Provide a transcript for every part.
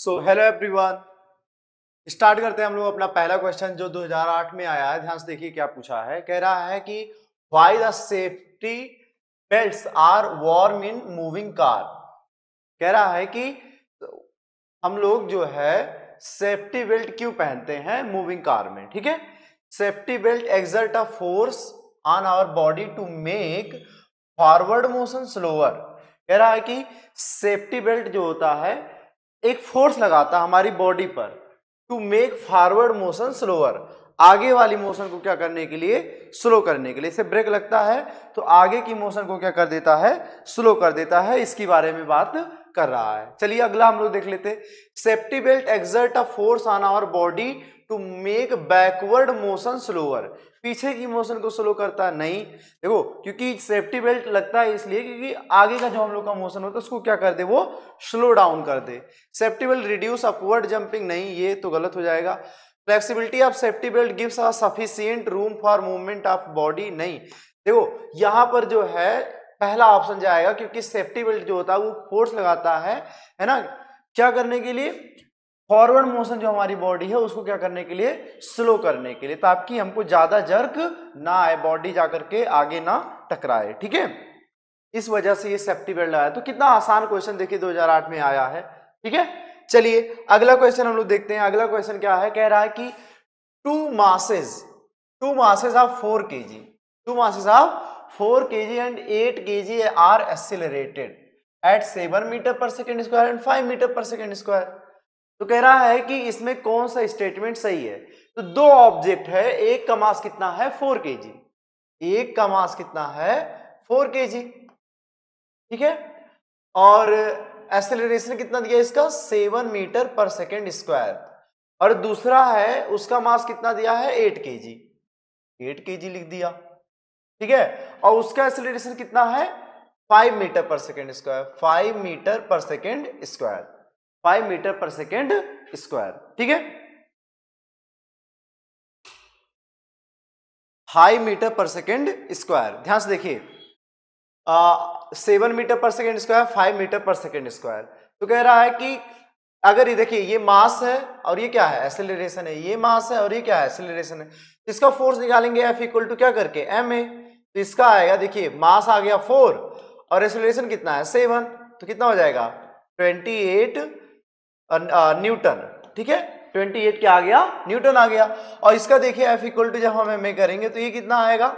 So hello everyone, start करते हैं हम लोग अपना पहला क्वेश्चन जो 2008 में आया है। ध्यान से देखिए क्या पूछा है। कह रहा है कि why the safety belts are worn in moving car. कह रहा है कि हम लोग जो है सेफ्टी बेल्ट क्यों पहनते हैं मूविंग कार में। ठीक है, safety belt exert a force on our body to make forward motion slower. कह रहा है कि सेफ्टी बेल्ट जो होता है एक फोर्स लगाता है हमारी बॉडी पर to make forward motion slower, आगे वाली मोशन को क्या करने के लिए, स्लो करने के लिए। इसे ब्रेक लगता है तो आगे की मोशन को क्या कर देता है, स्लो कर देता है। इसके बारे में बात कर रहा है। चलिए अगला हम लोग देख लेते। Safety belt exert a force on our body to make backward motion slower. पीछे की मोशन को स्लो करता नहीं, देखो क्योंकि सेफ्टी बेल्ट लगता है इसलिए क्योंकि आगे का जो हम लोग का मोशन होता है उसको क्या कर दे, वो स्लो डाउन कर दे। Safety belt reduce upward jumping, नहीं ये तो गलत हो जाएगा। Flexibility of safety belt gives a sufficient room for movement of body, नहीं। देखो यहां पर जो है पहला ऑप्शन जाएगा क्योंकि सेफ्टी बेल्ट जो होता है वो फोर्स लगाता है ना, क्या करने के लिए, फॉरवर्ड मोशन जो हमारी बॉडी है उसको क्या करने के लिए, स्लो करने के लिए, ताकि हमको ज्यादा जर्क ना आए, बॉडी जाकर के आगे ना टकराए। ठीक है, इस वजह से ये सेफ्टी बेल्ट लगाया। तो कितना आसान क्वेश्चन देखिए 2008 में आया है। ठीक है, चलिए अगला क्वेश्चन हम लोग देखते हैं। अगला क्वेश्चन क्या है, कह रहा है कि two masses of 4 kg, two masses of 4 kg and 8 kg are accelerated at 7 meter पर सेकेंड स्क्वायर एंड 5 मीटर पर सेकेंड स्क्वायर। तो कह रहा है कि इसमें कौन सा स्टेटमेंट सही है। तो दो ऑब्जेक्ट है, एक का मास कितना है 4 kg, एक का मास कितना है 4 kg। ठीक है, और एक्सेलरेशन कितना दिया इसका 7 मीटर पर सेकेंड स्क्वायर, और दूसरा है उसका मास कितना दिया है 8 kg, 8 kg लिख दिया। ठीक है, और उसका एक्सेलरेशन कितना है 5 मीटर पर सेकेंड स्क्वायर, 5 मीटर पर सेकेंड स्क्वायर, 5 मीटर पर सेकेंड स्क्वायर। ठीक है, 5 मीटर पर सेकेंड स्क्वायर। ध्यान से देखिए 7 मीटर पर सेकेंड स्क्वायर, 5 मीटर पर सेकेंड स्क्वायर। तो कह रहा है कि अगर ये देखिए ये मास है और ये क्या है, एक्सेलरेशन है, ये मास है और ये क्या है, एक्सेलरेशन है। इसका फोर्स निकालेंगे F इक्वल टू क्या करके एम ए। तो इसका आएगा, देखिए मास आ गया 4 और एक्सेलरेशन कितना है 7, तो कितना हो जाएगा 28 न्यूटन। ठीक है, 28 क्या आ गया, न्यूटन आ गया। और इसका देखिए F इक्वल टू जब हम एम ए करेंगे तो ये कितना आएगा,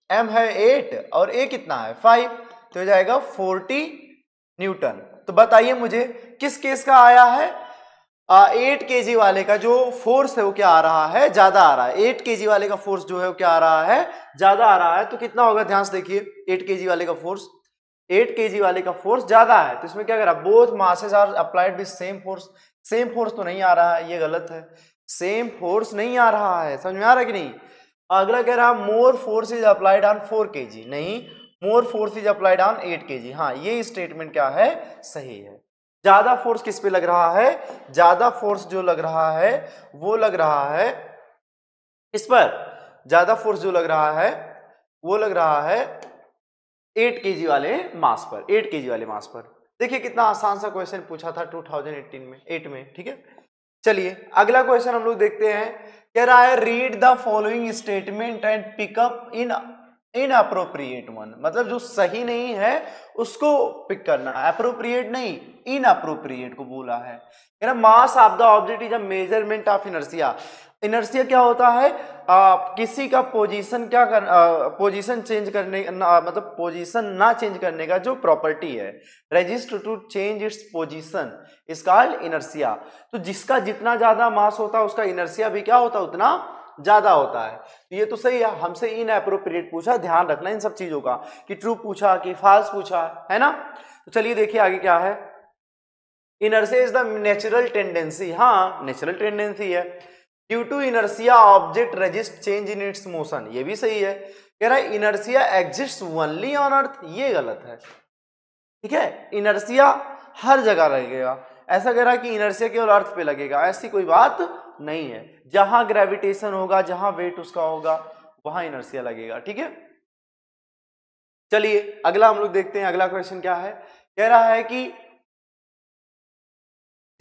m है 8 और a कितना है 5, तो हो जाएगा 40 न्यूटन। तो बताइए मुझे किस केस का आया है, 8 kg वाले का जो फोर्स है वो क्या आ रहा है, ज्यादा आ रहा है। 8 kg वाले का फोर्स जो है वो क्या आ रहा है, ज्यादा आ रहा है। तो कितना होगा, ध्यान से देखिए 8 kg वाले का फोर्स, 8 kg वाले का फोर्स ज्यादा है। तो इसमें क्या करा, both masses are applied with same force. Same force तो नहीं आ रहा है, ये गलत है, सेम फोर्स नहीं आ रहा है। समझ में आ रहा है कि नहीं। अगला कह रहा more force is applied on 4 kg, नहीं, more force is applied on 8 kg। हाँ ये स्टेटमेंट क्या है, सही है। ज्यादा फोर्स किस पे लग रहा है, ज्यादा फोर्स जो लग रहा है वो लग रहा है इस पर, ज्यादा फोर्स जो लग रहा है वो लग रहा है 8 kg वाले मास पर, 8 kg वाले मास पर। देखिए कितना आसान सा क्वेश्चन पूछा था 2018 में 8 में। ठीक है, चलिए अगला क्वेश्चन हम लोग देखते हैं। कह रहा है read the following statement and pickup in inappropriate one, मतलब जो सही नहीं है उसको पिक करना, अप्रोप्रिएट नहीं इनअप्रोप्रिएट को बोला है। कह रहा mass of the object is a measurement of inertia. Inertia क्या होता है, किसी का पोजीशन क्या कर, पोजीशन चेंज करने मतलब पोजीशन ना चेंज करने का जो प्रॉपर्टी है, resist to change its position is called inertia. तो जिसका जितना ज्यादा मास होता है उसका इनर्शिया भी क्या होता है, उतना ज्यादा होता है। तो ये तो सही है, हमसे इनअप्रोप्रिएट पूछा, ध्यान रखना इन सब चीजों का कि ट्रू पूछा कि फॉल्स पूछा है ना। तो चलिए देखिए आगे क्या है, inertia is the natural tendency, हाँ नेचुरल टेंडेंसी है। Due to inertia object resist change in its motion, ये भी सही है। कह रहा है inertia exist only on earth, ये गलत है। ठीक है, इनर्शिया हर जगह लगेगा, ऐसा कह रहा है कि इनर्शिया केवल अर्थ पे लगेगा, ऐसी कोई बात नहीं है। जहां ग्रेविटेशन होगा, जहां वेट उसका होगा वहां इनर्शिया लगेगा। ठीक है, चलिए अगला हम लोग देखते हैं। अगला क्वेश्चन क्या है, कह रहा है कि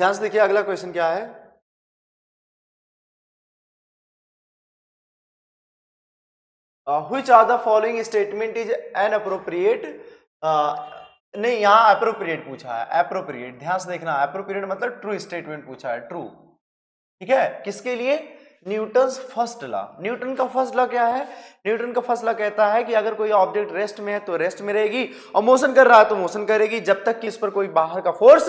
ध्यान से देखिए अगला क्वेश्चन क्या है। Which are the following statement is unappropriate. नहीं, यहां अप्रोप्रिएट पूछा है, अप्रोप्रिएट, ध्यान से देखना, अप्रोप्रिएट मतलब ट्रू स्टेटमेंट पूछा है, ट्रू, ठीक है। किसके लिए? Newton's first law. न्यूटन का फर्स्ट लॉ क्या है? न्यूटन का फर्स्ट लॉ कहता है कि अगर कोई ऑब्जेक्ट रेस्ट में है तो रेस्ट में रहेगी, और मोशन कर रहा है तो मोशन करेगी, जब तक कि इस पर कोई बाहर का फोर्स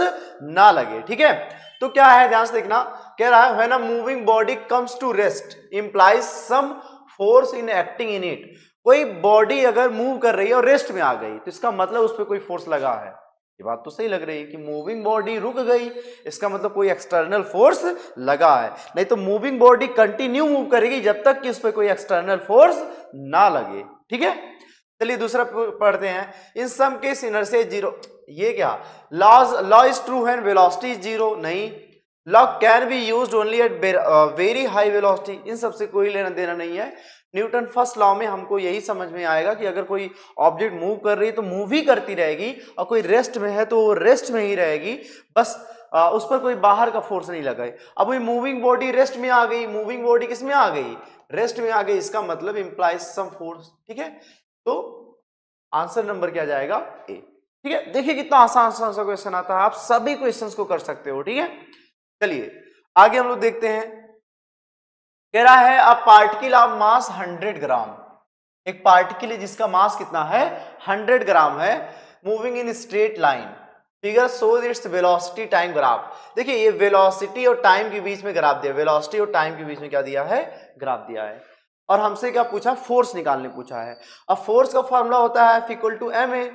ना लगे, ठीक है। तो क्या है, ध्यान से देखना, कह रहा है when a moving body comes to rest implies some force in acting in it. कोई बॉडी अगर मूव कर रही है और रेस्ट में आ गई तो इसका मतलब उस पर कोई फोर्स लगा है। ये बात तो सही लग रही है कि मूविंग बॉडी रुक गई, इसका मतलब कोई एक्सटर्नल फोर्स लगा है। नहीं तो मूविंग बॉडी कंटिन्यू मूव करेगी जब तक कि उस पर कोई एक्सटर्नल फोर्स ना लगे, ठीक है। चलिए दूसरा पढ़ते हैं। In some case inertia zero. ये क्या? Law is true when velocity is zero. नहीं, law can be used only at very high velocity. इन सबसे कोई लेना देना नहीं है। न्यूटन फर्स्ट लॉ में हमको यही समझ में आएगा कि अगर कोई ऑब्जेक्ट मूव कर रही है तो मूव ही करती रहेगी, और कोई रेस्ट में है तो वो रेस्ट में ही रहेगी, बस उस पर कोई बाहर का फोर्स नहीं लगा है। अब वही मूविंग बॉडी रेस्ट में आ गई, मूविंग बॉडी किस में आ गई? रेस्ट में आ गई, इसका मतलब इंप्लाइज सम फोर्स, ठीक है। तो आंसर नंबर क्या जाएगा? ए, ठीक है। देखिए कितना आसान सा क्वेश्चन आता है, आप सभी क्वेश्चंस को कर सकते हो, ठीक है। चलिए आगे हम लोग देखते हैं। कह रहा है अ पार्टिकल ऑफ मास 100 ग्राम। एक पार्टिकल है जिसका मास कितना है? 100 ग्राम है, moving in straight line, figure shows its velocity time graph. देखिए ये वेलोसिटी और टाइम के बीच में ग्राफ दिया, वेलोसिटी और टाइम के बीच में क्या दिया है? ग्राफ दिया है। और हमसे क्या पूछा? फोर्स निकालने पूछा है। अब फोर्स का फॉर्मूला होता है F=ma।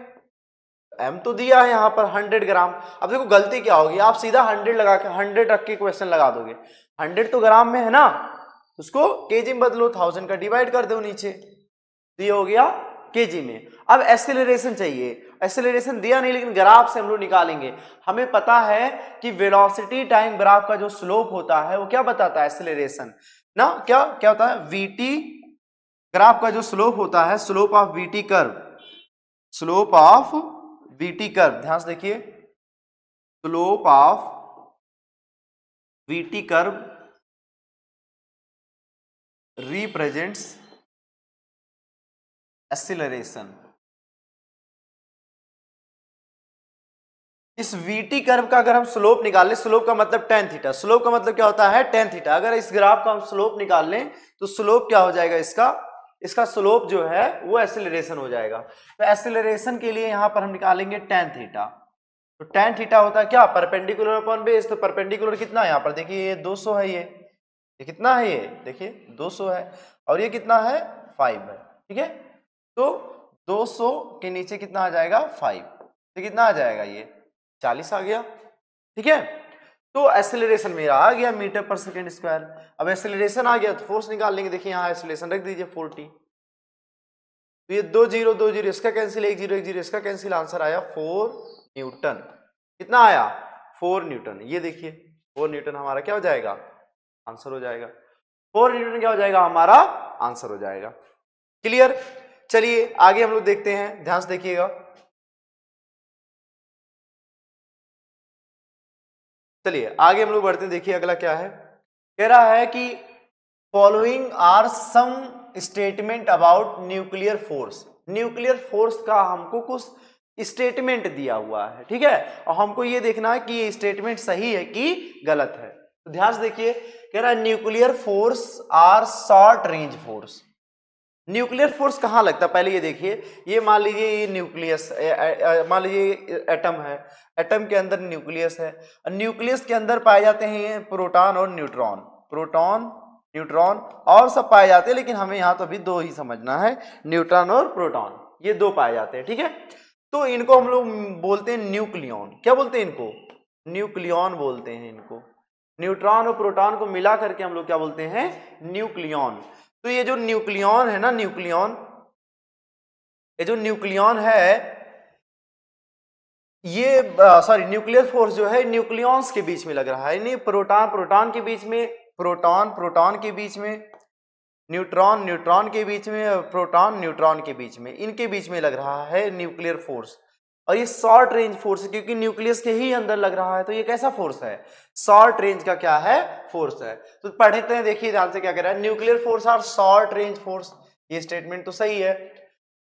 m तो दिया है यहाँ पर 100 ग्राम। अब देखो गलती क्या होगी, आप सीधा 100 लगा के 100 रख के क्वेश्चन लगा दोगे। 100 तो ग्राम में है ना, उसको केजी में बदलो, 1000 का डिवाइड कर दो नीचे, तो ये हो गया केजी में। अब एक्सेलरेशन चाहिए, एक्सेलरेशन दिया नहीं लेकिन ग्राफ से हम लोग निकालेंगे। हमें पता है कि वेलोसिटी टाइम ग्राफ का जो स्लोप होता है वो क्या बताता है? एक्सेलरेशन ना, क्या क्या होता है? वीटी ग्राफ का जो स्लोप होता है, slope of VT curve, slope of VT curve, ध्यान से देखिए, slope of VT curve represents acceleration। इस वीटी कर्व का अगर हम स्लोप निकाल लें, स्लोप का मतलब tan थीटा, स्लोप का मतलब क्या होता है? tan theta. अगर इस ग्राफ का हम स्लोप निकाल लें तो स्लोप क्या हो जाएगा इसका स्लोप जो है वो एक्सेलरेशन हो जाएगा। तो एक्सेलरेशन के लिए यहां पर हम निकालेंगे tan थीटा। तो tan थीटा होता है क्या? Perpendicular upon base. तो परपेंडिकुलर कितना है यहाँ पर? देखिए ये 200 है, ये कितना है? ये देखिए 200 है, और ये कितना है? 5 है, ठीक है। तो 200 के नीचे कितना आ जाएगा? 5, तो कितना आ जाएगा? ये 40 आ गया, ठीक है। तो एक्सेलरेशन मेरा आ गया मीटर पर सेकेंड स्क्वायर। अब एक्सेलरेशन आ गया तो फोर्स निकाल लेंगे। देखिए यहाँ एक्सेलरेशन रख दीजिए 40, तो ये 2 0 2 0 इसका कैंसिल, 1 0 1 0 इसका कैंसिल, आंसर आया 4 न्यूटन। कितना आया? 4 न्यूटन। ये देखिए 4 न्यूटन हमारा क्या हो जाएगा? आंसर हो जाएगा। 4 न्यूटन क्या हो जाएगा? हमारा आंसर हो जाएगा। क्लियर? चलिए आगे हम लोग देखते हैं, ध्यान से देखिएगा। चलिए आगे हम लोग बढ़ते हैं। देखिए अगला क्या है, कह रहा है कि following are some statement about nuclear force. Nuclear force का हमको कुछ स्टेटमेंट दिया हुआ है, ठीक है, और हमको ये देखना है कि ये स्टेटमेंट सही है कि गलत है। तो ध्यान से देखिए, कह रहा है nuclear force are short range force. Nuclear force कहाँ लगता है? पहले ये देखिए, ये मान लीजिए ये न्यूक्लियस, मान लीजिए एटम है, एटम के अंदर न्यूक्लियस है, न्यूक्लियस के अंदर पाए जाते हैं प्रोटॉन और न्यूट्रॉन, प्रोटॉन न्यूट्रॉन और सब पाए जाते हैं, लेकिन हमें यहाँ तो अभी 2 ही समझना है, न्यूट्रॉन और प्रोटॉन, ये 2 पाए जाते हैं, ठीक है। तो इनको हम लोग बोलते हैं न्यूक्लियॉन। क्या बोलते हैं इनको? न्यूक्लियॉन बोलते हैं इनको। न्यूट्रॉन और प्रोटॉन को मिला करके हम लोग क्या बोलते हैं? न्यूक्लियॉन। तो ये जो न्यूक्लियॉन है ना, न्यूक्लियॉन, ये जो न्यूक्लियॉन है, ये सॉरी न्यूक्लियर फोर्स जो है न्यूक्लियॉन्स के बीच में लग रहा है, नहीं प्रोटॉन प्रोटॉन के बीच में, प्रोटॉन प्रोटॉन के बीच में, न्यूट्रॉन न्यूट्रॉन के बीच में, प्रोटॉन न्यूट्रॉन के बीच में, इनके बीच में लग रहा है न्यूक्लियर फोर्स। और ये शॉर्ट रेंज फोर्स है क्योंकि न्यूक्लियस के ही अंदर लग रहा है, तो ये कैसा फोर्स है, शॉर्ट रेंज का क्या है, फोर्स है। तो पढ़ते हैं, देखिए ध्यान से क्या कह रहा है, nuclear force are short range force. ये स्टेटमेंट तो सही है।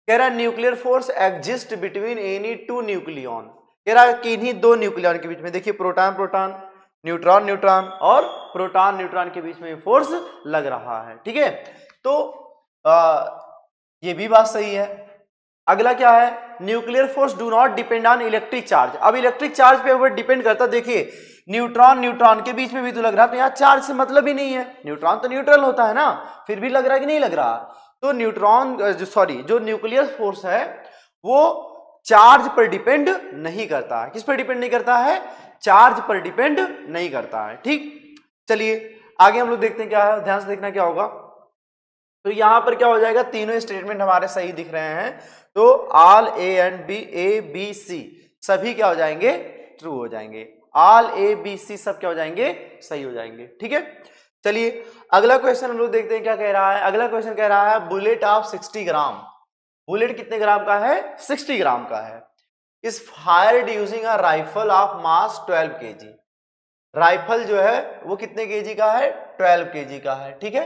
कह रहा है nuclear force exist between any two nucleon, कह रहा है कि इन्हीं दो न्यूक्लियन के बीच में, देखिए प्रोटॉन प्रोटॉन, न्यूट्रॉन न्यूट्रॉन और प्रोटॉन न्यूट्रॉन के बीच में फोर्स लग रहा है। ठीक है, तो ये भी बात सही है। अगला क्या है, nuclear force do not depend on electric charge. अब इलेक्ट्रिक चार्ज पे ऊपर डिपेंड करता, देखिए न्यूट्रॉन न्यूट्रॉन के बीच में भी तो लग रहा है, तो यहाँ चार्ज से मतलब ही नहीं है, न्यूट्रॉन तो न्यूट्रल होता है ना, फिर भी लग रहा है कि नहीं लग रहा। तो न्यूट्रॉन जो न्यूक्लियर फोर्स है वो चार्ज पर डिपेंड नहीं करता है। किस पर डिपेंड नहीं करता है, चार्ज पर डिपेंड नहीं करता है। ठीक, चलिए आगे हम लोग देखते हैं क्या है, ध्यान से देखना क्या होगा। तो यहां पर क्या हो जाएगा, तीनों स्टेटमेंट हमारे सही दिख रहे हैं, तो ऑल ए बी सी सभी क्या हो जाएंगे, ट्रू हो जाएंगे। ऑल ए बी सी सब क्या हो जाएंगे, सही हो जाएंगे। ठीक है, चलिए अगला क्वेश्चन हम लोग देखते हैं क्या कह रहा है। अगला क्वेश्चन कह रहा है बुलेट ऑफ 60 ग्राम। बुलेट कितने ग्राम का है, 60 ग्राम का है। इस fired using a rifle of mass 12 kg। Rifle जो है वो कितने केजी का है, 12 kg का है। ठीक है,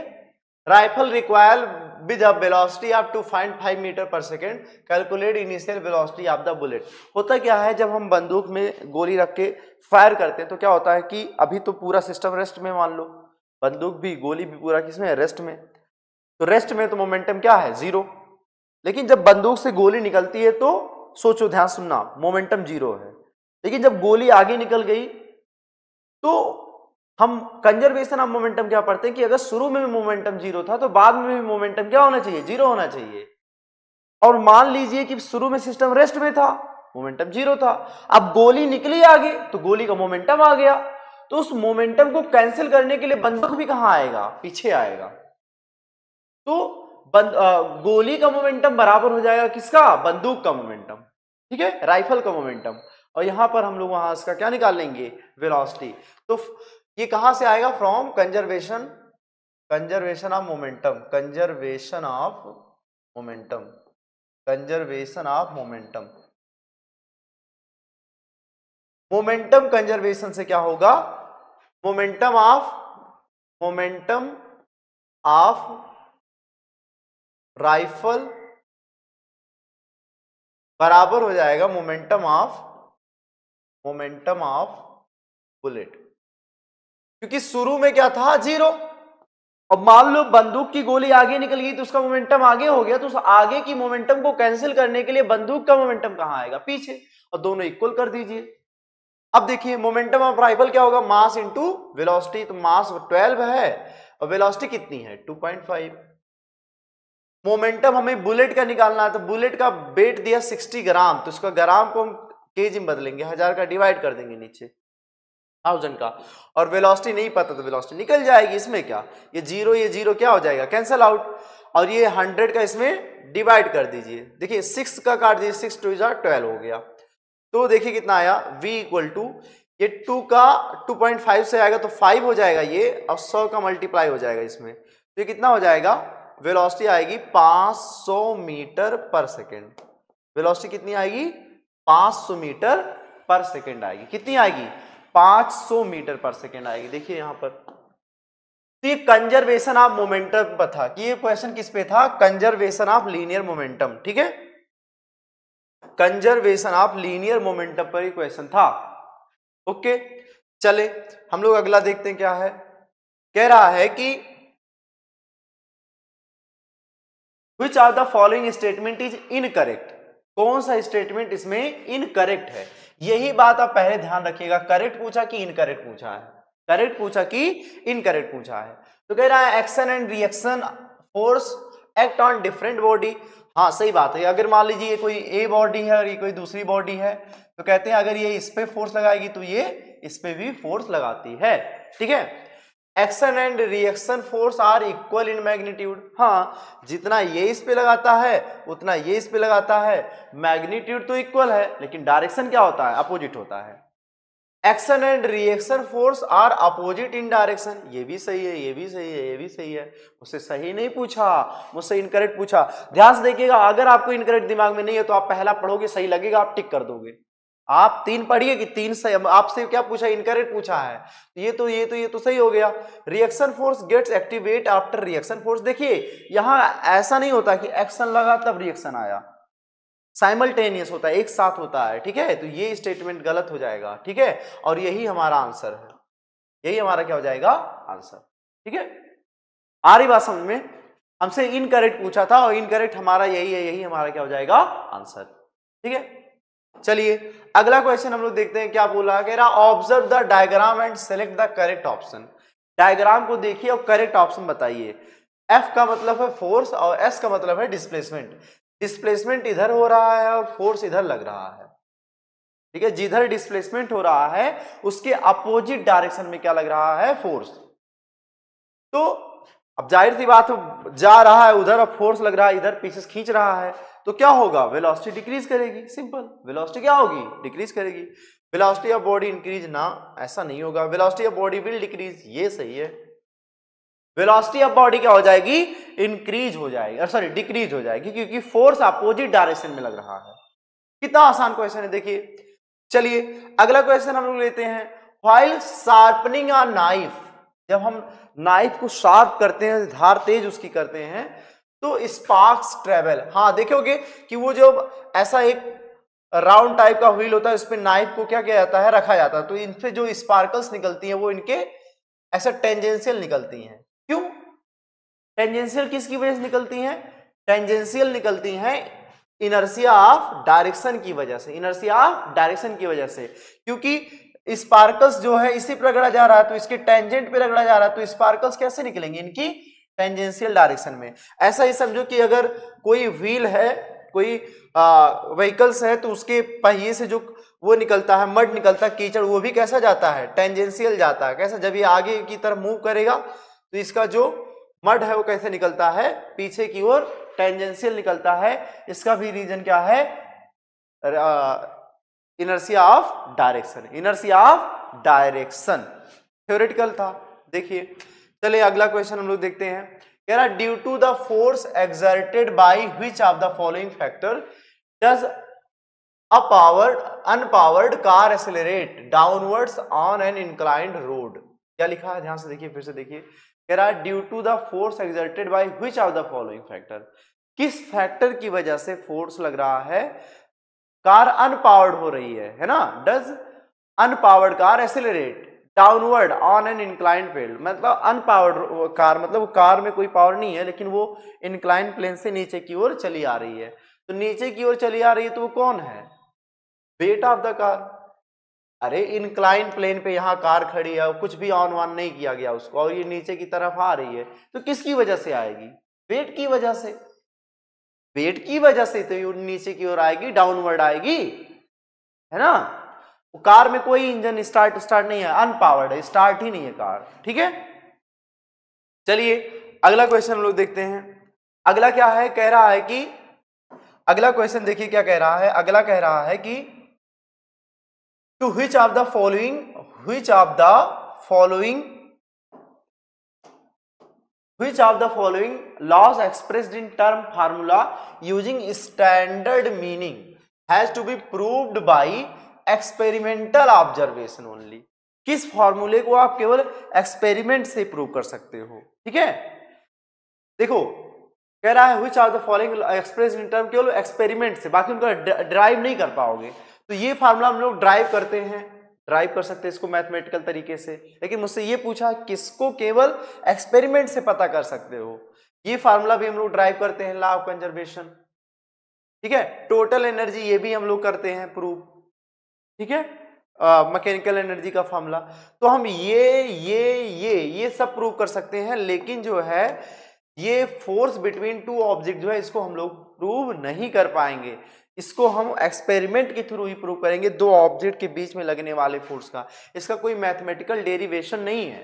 rifle require with a velocity of 2.5 metre पर second, calculate initial velocity of the bullet. होता क्या है, जब हम बंदूक में गोली रख के फायर करते हैं तो क्या होता है कि अभी तो पूरा सिस्टम रेस्ट में, मान लो बंदूक भी गोली भी पूरा किसमें है, रेस्ट में। तो रेस्ट में तो मोमेंटम क्या है, जीरो। लेकिन जब बंदूक से गोली निकलती है तो सोचो, ध्यान सुनना, मोमेंटम जीरो है। लेकिन जब गोली आगे निकल गई तो हम कंजर्वेशन ऑफ मोमेंटम क्या पढ़ते हैं कि अगर शुरू में भी मोमेंटम जीरो था तो बाद में भी मोमेंटम क्या होना चाहिए, जीरो होना चाहिए। और मान लीजिए कि शुरू में सिस्टम रेस्ट में था, मोमेंटम जीरो था, अब गोली निकली आगे तो गोली का मोमेंटम आ गया, तो उस मोमेंटम को कैंसिल करने के लिए बंदूक भी कहां आएगा, पीछे आएगा। तो गोली का मोमेंटम बराबर हो जाएगा किसका, बंदूक का मोमेंटम। ठीक है, राइफल का मोमेंटम। और यहां पर हम लोग वहां इसका क्या निकाल लेंगे, वेलोसिटी। तो ये कहां से आएगा, from conservation of momentum, conservation of momentum, conservation of momentum. Momentum conservation से क्या होगा, मोमेंटम ऑफ राइफल बराबर हो जाएगा मोमेंटम ऑफ बुलेट। क्योंकि शुरू में क्या था, जीरो। अब मान लो बंदूक की गोली आगे निकल गई तो उसका मोमेंटम आगे हो गया, तो उस आगे की मोमेंटम को कैंसिल करने के लिए बंदूक का मोमेंटम कहां आएगा, पीछे, और दोनों इक्वल कर दीजिए। अब देखिए मोमेंटम ऑफ राइफल क्या होगा, मास इंटू वेलोसिटी। तो मास 12 है और वेलोसिटी कितनी है, 2.5। मोमेंटम हमें बुलेट का निकालना है, तो बुलेट का वेट दिया 60 ग्राम, तो उसका ग्राम को हम केजी में बदलेंगे, 1000 का डिवाइड कर देंगे नीचे 1000 का, और वेलोसिटी नहीं पता तो वेलोसिटी निकल जाएगी। इसमें क्या, ये जीरो क्या हो जाएगा, कैंसल आउट, और ये 100 का इसमें डिवाइड कर दीजिए। देखिए 6 का काट दीजिए, 6 2 12 हो गया। तो देखिए कितना आया, v इक्वल टू, ये 2 का 2.5 से आएगा तो 5 हो जाएगा ये, और 100 का मल्टीप्लाई हो जाएगा इसमें, तो ये कितना हो जाएगा, वेलोसिटी आएगी 500 मीटर पर सेकेंड। वेलोसिटी कितनी आएगी, 500 मीटर पर सेकेंड आएगी। कितनी आएगी, 500 मीटर पर सेकेंड आएगी। देखिए यहां पर, तो ये कंजर्वेशन ऑफ मोमेंटम पर था, कि ये क्वेश्चन किस पे था, कंजर्वेशन ऑफ लीनियर मोमेंटम। ठीक है, कंजर्वेशन ऑफ लीनियर मोमेंटम पर ही क्वेश्चन था। ओके, चले हम लोग अगला देखते हैं क्या है। कह रहा है कि Which of the following statement is incorrect? कौन सा स्टेटमेंट इसमें इनकरेक्ट है। यही बात आप पहले ध्यान रखिएगा, करेक्ट पूछा कि इनकरेक्ट पूछा है, करेक्ट पूछा कि इनकरेक्ट पूछा है। तो कह रहा है action and reaction force act on different body. हाँ सही बात है, अगर मान लीजिए ये कोई ए बॉडी है और ये कोई दूसरी बॉडी है, तो कहते हैं अगर ये इस पे फोर्स लगाएगी तो ये इस पे भी फोर्स लगाती है। ठीक है, action and reaction force are equal in magnitude. हाँ, जितना ये इस पे लगाता है उतना ये इस पे लगाता है, मैग्नीट्यूड तो इक्वल है लेकिन डायरेक्शन क्या होता है, अपोजिट होता है। Action and reaction force are opposite in direction. ये भी सही है, ये भी सही है, ये भी सही है। मुझसे सही नहीं पूछा, मुझसे इनकरेक्ट पूछा। ध्यान से देखिएगा, अगर आपको इनकरेक्ट दिमाग में नहीं है तो आप पहला पढ़ोगे, सही लगेगा आप टिक कर दोगे। आप 3 पढ़िए कि 3 सही, आपसे क्या पूछा, इनकरेक्ट पूछा है। ये तो सही हो गया। Reaction force gets activate after reaction force. देखिए यहां ऐसा नहीं होता कि एक्शन लगा तब रिएक्शन आया, साइमल्टेनियस होता है, एक साथ होता है, ठीक है। तो ये स्टेटमेंट गलत हो जाएगा, ठीक है। और यही हमारा आंसर है, यही हमारा क्या हो जाएगा, आंसर, ठीक है। आ रही बात समझ में? हमसे इनकरेक्ट पूछा था और इनकरेक्ट हमारा यही है, यही हमारा क्या हो जाएगा, आंसर, ठीक है। चलिए अगला क्वेश्चन हम लोग देखते हैं, क्या बोला, कह रहा observe the diagram and select the correct option. Diagram को देखिए और करेक्ट ऑप्शन बताइए। एफ का मतलब है फोर्स और एस का मतलब है डिस्प्लेसमेंट। डिस्प्लेसमेंट इधर हो रहा है और फोर्स इधर लग रहा है, ठीक है। जिधर डिस्प्लेसमेंट हो रहा है उसके अपोजिट डायरेक्शन में क्या लग रहा है, फोर्स। तो अब जाहिर सी बात हो, जा रहा है उधर और फोर्स लग रहा है इधर, पीछे खींच रहा है, तो क्या होगा, वेलोसिटी डिक्रीज करेगी। सिंपल, वेलोसिटी क्या होगी, डिक्रीज करेगी। वेलोसिटी ऑफ बॉडी इंक्रीज ना, ऐसा नहीं होगा, velocity of body will decrease, ये सही है। वेलोसिटी ऑफ बॉडी क्या हो जाएगी, इंक्रीज हो जाएगी, सॉरी डिक्रीज हो जाएगी, क्योंकि फोर्स अपोजिट डायरेक्शन में लग रहा है। कितना आसान क्वेश्चन है, देखिए। चलिए अगला क्वेश्चन हम लोग लेते हैं। व्हाइल शार्पनिंग अ नाइफ, जब हम नाइफ को शार्प करते हैं, धार तेज उसकी करते हैं, तो स्पार्क्स ट्रेवल। हाँ देखोगे कि वो जो ऐसा एक राउंड टाइप का व्हील होता है, उसमें नाइफ को क्या किया जाता है, रखा जाता है, तो इनसे जो स्पार्कल्स निकलती हैं वो इनके ऐसा टेंजेंशियल निकलती हैं। क्यों टेंजेंशियल, किसकी वजह से निकलती हैं, टेंजेंशियल निकलती हैं इनर्शिया ऑफ डायरेक्शन की वजह से, इनर्शिया ऑफ डायरेक्शन की वजह से। क्योंकि स्पार्कल्स जो है इसी पर रगड़ा जा रहा है, तो इसके टेंजेंट पे रगड़ा जा रहा है, तो स्पार्कल्स कैसे निकलेंगे, इनकी टेंजेंशियल डायरेक्शन में। ऐसा ही समझो कि अगर कोई व्हील है, कोई व्हीकल्स है, तो उसके पहिए से जो वो निकलता है, मड निकलता है, कीचड़, वो भी कैसा जाता है, टेंजेंशियल जाता है। कैसा, जब ये आगे की तरफ मूव करेगा तो इसका जो मड है वो कैसे निकलता है, पीछे की ओर टेंजेंशियल निकलता है। इसका भी रीजन क्या है, inertia of direction, inertia of direction. Theoretical था, देखिए। चलिए अगला क्वेश्चन हम लोग देखते हैं। कह रहा due to the force exerted by which of the following factor does unpowered car accelerate downwards on an inclined road. क्या लिखा है, ध्यान से देखिए, फिर से देखिए। कह रहा है due to the force exerted by which of the following factor, किस फैक्टर की वजह से फोर्स लग रहा है, कार अनपावर्ड हो रही है ना। Does unpowered car accelerate downward on an inclined field, मतलब अनपावर्ड कार, मतलब कार में कोई पावर नहीं है, लेकिन वो इंक्लाइंड प्लेन से नीचे की ओर चली आ रही है। तो नीचे की ओर चली आ रही है, तो वो कौन है, वेट ऑफ द कार। अरे इंक्लाइन प्लेन पे यहाँ कार खड़ी है, कुछ भी ऑन ऑन नहीं किया गया उसको, और ये नीचे की तरफ आ रही है, तो किसकी वजह से आएगी, वेट की वजह से, वेट की वजह से तो ये नीचे की ओर आएगी, डाउनवर्ड आएगी, है ना। कार में कोई इंजन स्टार्ट नहीं है, अनपावर्ड है, स्टार्ट ही नहीं है कार, ठीक है। चलिए अगला क्वेश्चन हम लोग देखते हैं। अगला क्या है, कह रहा है कि, अगला क्वेश्चन देखिए क्या कह रहा है। अगला कह रहा है कि to which of the following laws expressed in term formula using standard meaning has to be proved by experimental observation only। किस फॉर्मूले को आप केवल एक्सपेरिमेंट से प्रूव कर सकते हो, ठीक है। देखो कह रहा है which of the following expressed in term, केवल एक्सपेरिमेंट से, बाकी उनका ड्राइव नहीं कर पाओगे। तो ये फार्मूला हम लोग ड्राइव करते हैं, ड्राइव कर सकते हैं इसको मैथमेटिकल तरीके से, लेकिन मुझसे ये पूछा किसको केवल एक्सपेरिमेंट से पता कर सकते हो। ये फार्मूला भी हम लोग ड्राइव करते हैं, लॉ ऑफ कंजर्वेशन, ठीक है। टोटल एनर्जी ये भी हम लोग करते हैं प्रूव, ठीक है, मैकेनिकल एनर्जी का फार्मूला। तो हम ये सब प्रूव कर सकते हैं, लेकिन जो है ये फोर्स बिटवीन टू ऑब्जेक्ट जो है इसको हम लोग प्रूव नहीं कर पाएंगे। इसको हम एक्सपेरिमेंट के थ्रू ही प्रूव करेंगे, दो ऑब्जेक्ट के बीच में लगने वाले फोर्स का। इसका कोई मैथमेटिकल डेरिवेशन नहीं है।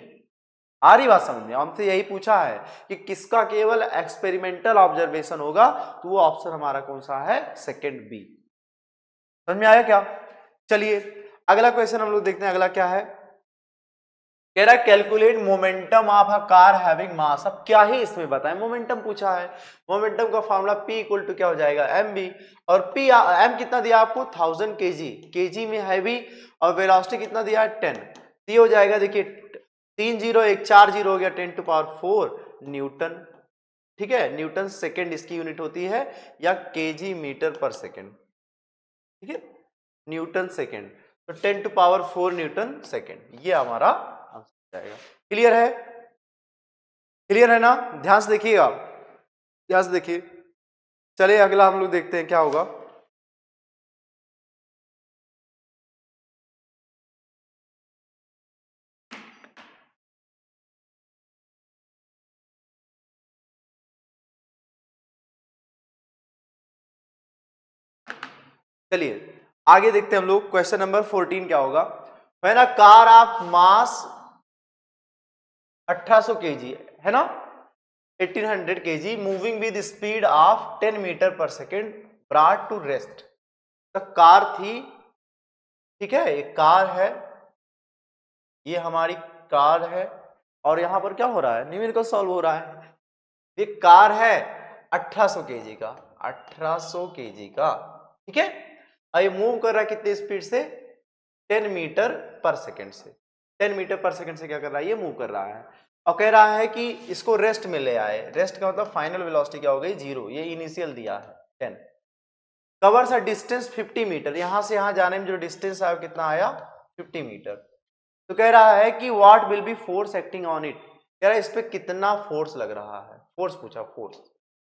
आ रही बात समझ में? हमसे यही पूछा है कि किसका केवल एक्सपेरिमेंटल ऑब्जर्वेशन होगा, तो वो ऑप्शन हमारा कौन सा है, सेकंड बी। समझ में आया क्या? चलिए अगला क्वेश्चन हम लोग देखते हैं, अगला क्या है, कह रहा है calculate momentum of a car having mass. अब क्या ही इसमें बताएं, मोमेंटम पूछा है। मोमेंटम का फॉर्मूला P इक्वल टू क्या हो जाएगा, mv, और P m कितना दिया आपको 1000 kg, kg में हैवी, और वेलोसिटी कितना दिया है 10, ये हो जाएगा देखिए 3 0 1 4 0 हो गया 10 टू पावर 4 न्यूटन। ठीक है, न्यूटन सेकेंड इसकी यूनिट होती है, या kg मीटर पर सेकेंड। ठीक है, न्यूटन सेकेंड, तो 10 टू पावर 4 न्यूटन सेकेंड, ये हमारा आंसर जाएगा। क्लियर है, क्लियर है ना, ध्यान से देखिएगा, ध्यान से देखिए। चलिए अगला हम लोग देखते हैं क्या होगा। चलिए आगे देखते हैं हम लोग, क्वेश्चन नंबर 14 क्या होगा। है ना, कार ऑफ मास 1800 kg है ना, 1800 kg moving with speed of 10 metre पर सेकेंड ब्रॉट टू रेस्ट। तो कार थी, ठीक है, एक कार है, ये हमारी कार है, और यहां पर क्या हो रहा है, न्यूमेरिकल सॉल्व हो रहा है। ये कार है 1800 kg का, 1800 kg का, ठीक है, और ये मूव कर रहा है कितने स्पीड से, 10 मीटर पर सेकेंड से। 10 मीटर पर सेकेंड से क्या कर रहा है, ये मूव कर रहा है, और कह रहा है कि इसको रेस्ट में ले आए। रेस्ट का मतलब फाइनल वेलोसिटी क्या हो गई, 0, ये इनिशियल दिया है 10। कवर्स अ डिस्टेंस 50 मीटर, यहां से यहां जाने में जो डिस्टेंस आया कितना आया, 50 मीटर। तो कह रहा है कि what will be force acting on it, कह रहा है इस पे कितना फोर्स लग रहा है, फोर्स पूछा, फोर्स,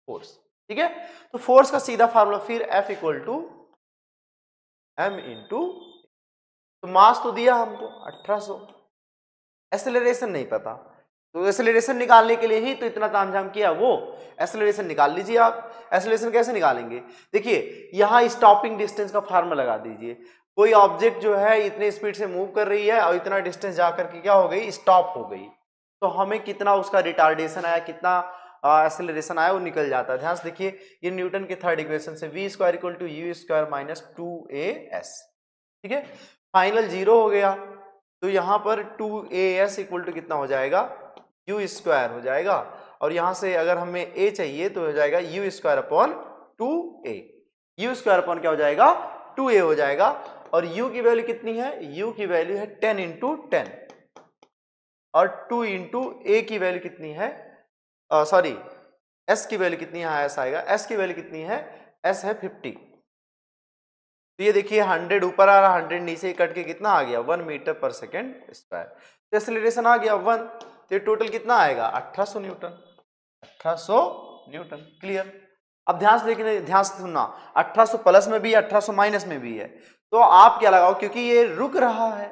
फोर्स, ठीक है। तो फोर्स का सीधा फार्मूला फिर F equal to m into, तो मास तो दिया हमको 1800, एक्सेलरेशन नहीं पता, तो एक्सेलरेशन निकालने के लिए ही तो इतना तामझाम किया, वो एक्सेलरेशन निकाल लीजिए आप। एक्सेलरेशन कैसे निकालेंगे, देखिए यहां स्टॉपिंग डिस्टेंस का फार्मूला लगा दीजिए। कोई ऑब्जेक्ट जो है इतने स्पीड से मूव कर रही है और इतना डिस्टेंस जाकर के क्या हो गई, स्टॉप हो गई, तो हमें कितना उसका रिटार्डेशन आया, कितना एक्सेलरेशन आया, वो निकल जाता है। ध्यान से देखिए, ये न्यूटन के थर्ड इक्वेशन से v square equal to u square minus 2as, ठीक है, फाइनल 0 हो गया, तो यहां पर 2as इक्वल टू कितना हो जाएगा, u स्क्वायर हो जाएगा, और यहां से अगर हमें a चाहिए तो हो जाएगा u square upon 2a, u square upon क्या हो जाएगा, 2a हो जाएगा, और u की वैल्यू कितनी है, u की वैल्यू है 10 इंटू 10, और 2 इंटू a की वैल्यू कितनी है, सॉरी s की वैल्यू कितनी है, s आएगा, s की वैल्यू कितनी है, s है 50। तो ये देखिए 100 ऊपर आ रहा, 100 नीचे कट के कितना आ गया, 1 मीटर पर सेकेंड स्क्वायर, तो एक्सेलरेशन आ गया 1, तो टोटल कितना आएगा 1800 न्यूटन, 1800 न्यूटन। क्लियर, अब ध्यान से देखिए, ध्यान से सुनना, 1800 प्लस में भी है, 1800 माइनस में भी है, तो आप क्या लगाओ, क्योंकि ये रुक रहा है,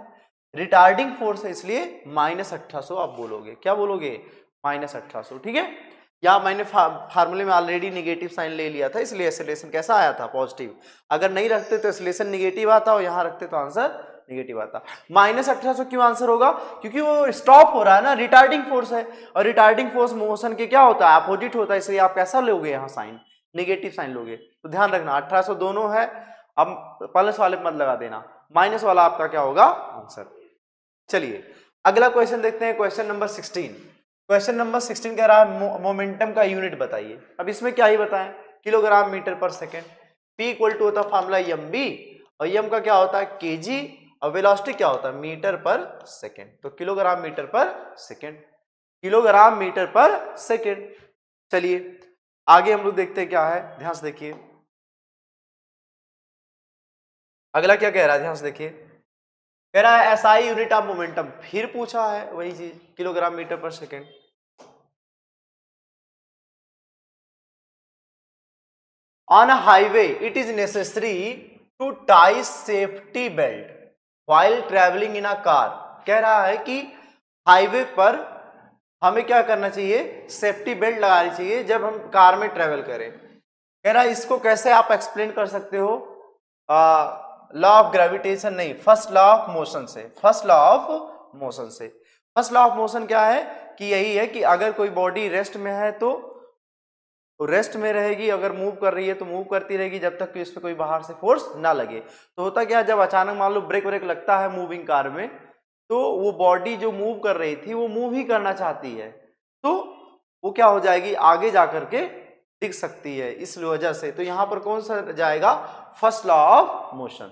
रिटार्डिंग फोर्स है, इसलिए माइनस 1800 आप बोलोगे, क्या बोलोगे, माइनस 1800, ठीक है। या मैंने फार्मूले में ऑलरेडी नेगेटिव साइन ले लिया था, इसलिए एक्सेलरेशन कैसा आया था, पॉजिटिव। अगर नहीं रखते तो एक्सेलरेशन नेगेटिव आता, और यहां रखते तो आंसर नेगेटिव आता। माइनस 1800 क्यों आंसर होगा, क्योंकि वो स्टॉप हो रहा है ना, रिटार्डिंग फोर्स है, और रिटार्डिंग फोर्स मोशन के क्या होता है, अपोजिट होता है, इसलिए आप कैसा लोगे, यहाँ साइन नेगेटिव साइन लोगे। तो ध्यान रखना 1800 दोनों है, अब प्लस वाले मत लगा देना, माइनस वाला आपका क्या होगा आंसर। चलिए अगला क्वेश्चन देखते हैं, क्वेश्चन नंबर 16। क्वेश्चन नंबर 16 कह रहा है मोमेंटम का यूनिट बताइए। अब इसमें क्या ही बताएं, किलोग्राम मीटर पर सेकेंड, p इक्वल टू होता है फार्मूला mb, और m का क्या होता है kg, और वेलोसिटी क्या होता है मीटर पर सेकेंड, तो किलोग्राम मीटर पर सेकेंड, किलोग्राम मीटर पर सेकेंड। चलिए आगे हम लोग देखते हैं क्या है, ध्यान से देखिए अगला क्या कह रहा है, ध्यान से देखिए, कह रहा है SI यूनिट ऑफ मोमेंटम, फिर पूछा है वही चीज, किलोग्राम मीटर पर second. On a highway, it is necessary to tie safety belt while traveling in a car। कह रहा है कि हाईवे पर हमें क्या करना चाहिए, सेफ्टी बेल्ट लगानी चाहिए जब हम कार में ट्रेवल करें। कह रहा है इसको कैसे आप एक्सप्लेन कर सकते हो, लॉ ऑफ ग्रेविटेशन नहीं, फर्स्ट लॉ ऑफ मोशन से, फर्स्ट लॉ ऑफ मोशन से। फर्स्ट लॉ ऑफ मोशन क्या है कि यही है कि अगर कोई बॉडी रेस्ट में है तो रेस्ट में रहेगी, अगर मूव कर रही है तो मूव करती रहेगी जब तक कि इस पर कोई बाहर से फोर्स ना लगे। तो होता क्या, जब अचानक मान लो ब्रेक व्रेक लगता है मूविंग कार में, तो वो बॉडी जो मूव कर रही थी वो मूव ही करना चाहती है, तो वो क्या हो जाएगी, आगे जाकर के दिख सकती है इस वजह से। तो यहां पर कौन सा जाएगा, फर्स्ट लॉ ऑफ मोशन।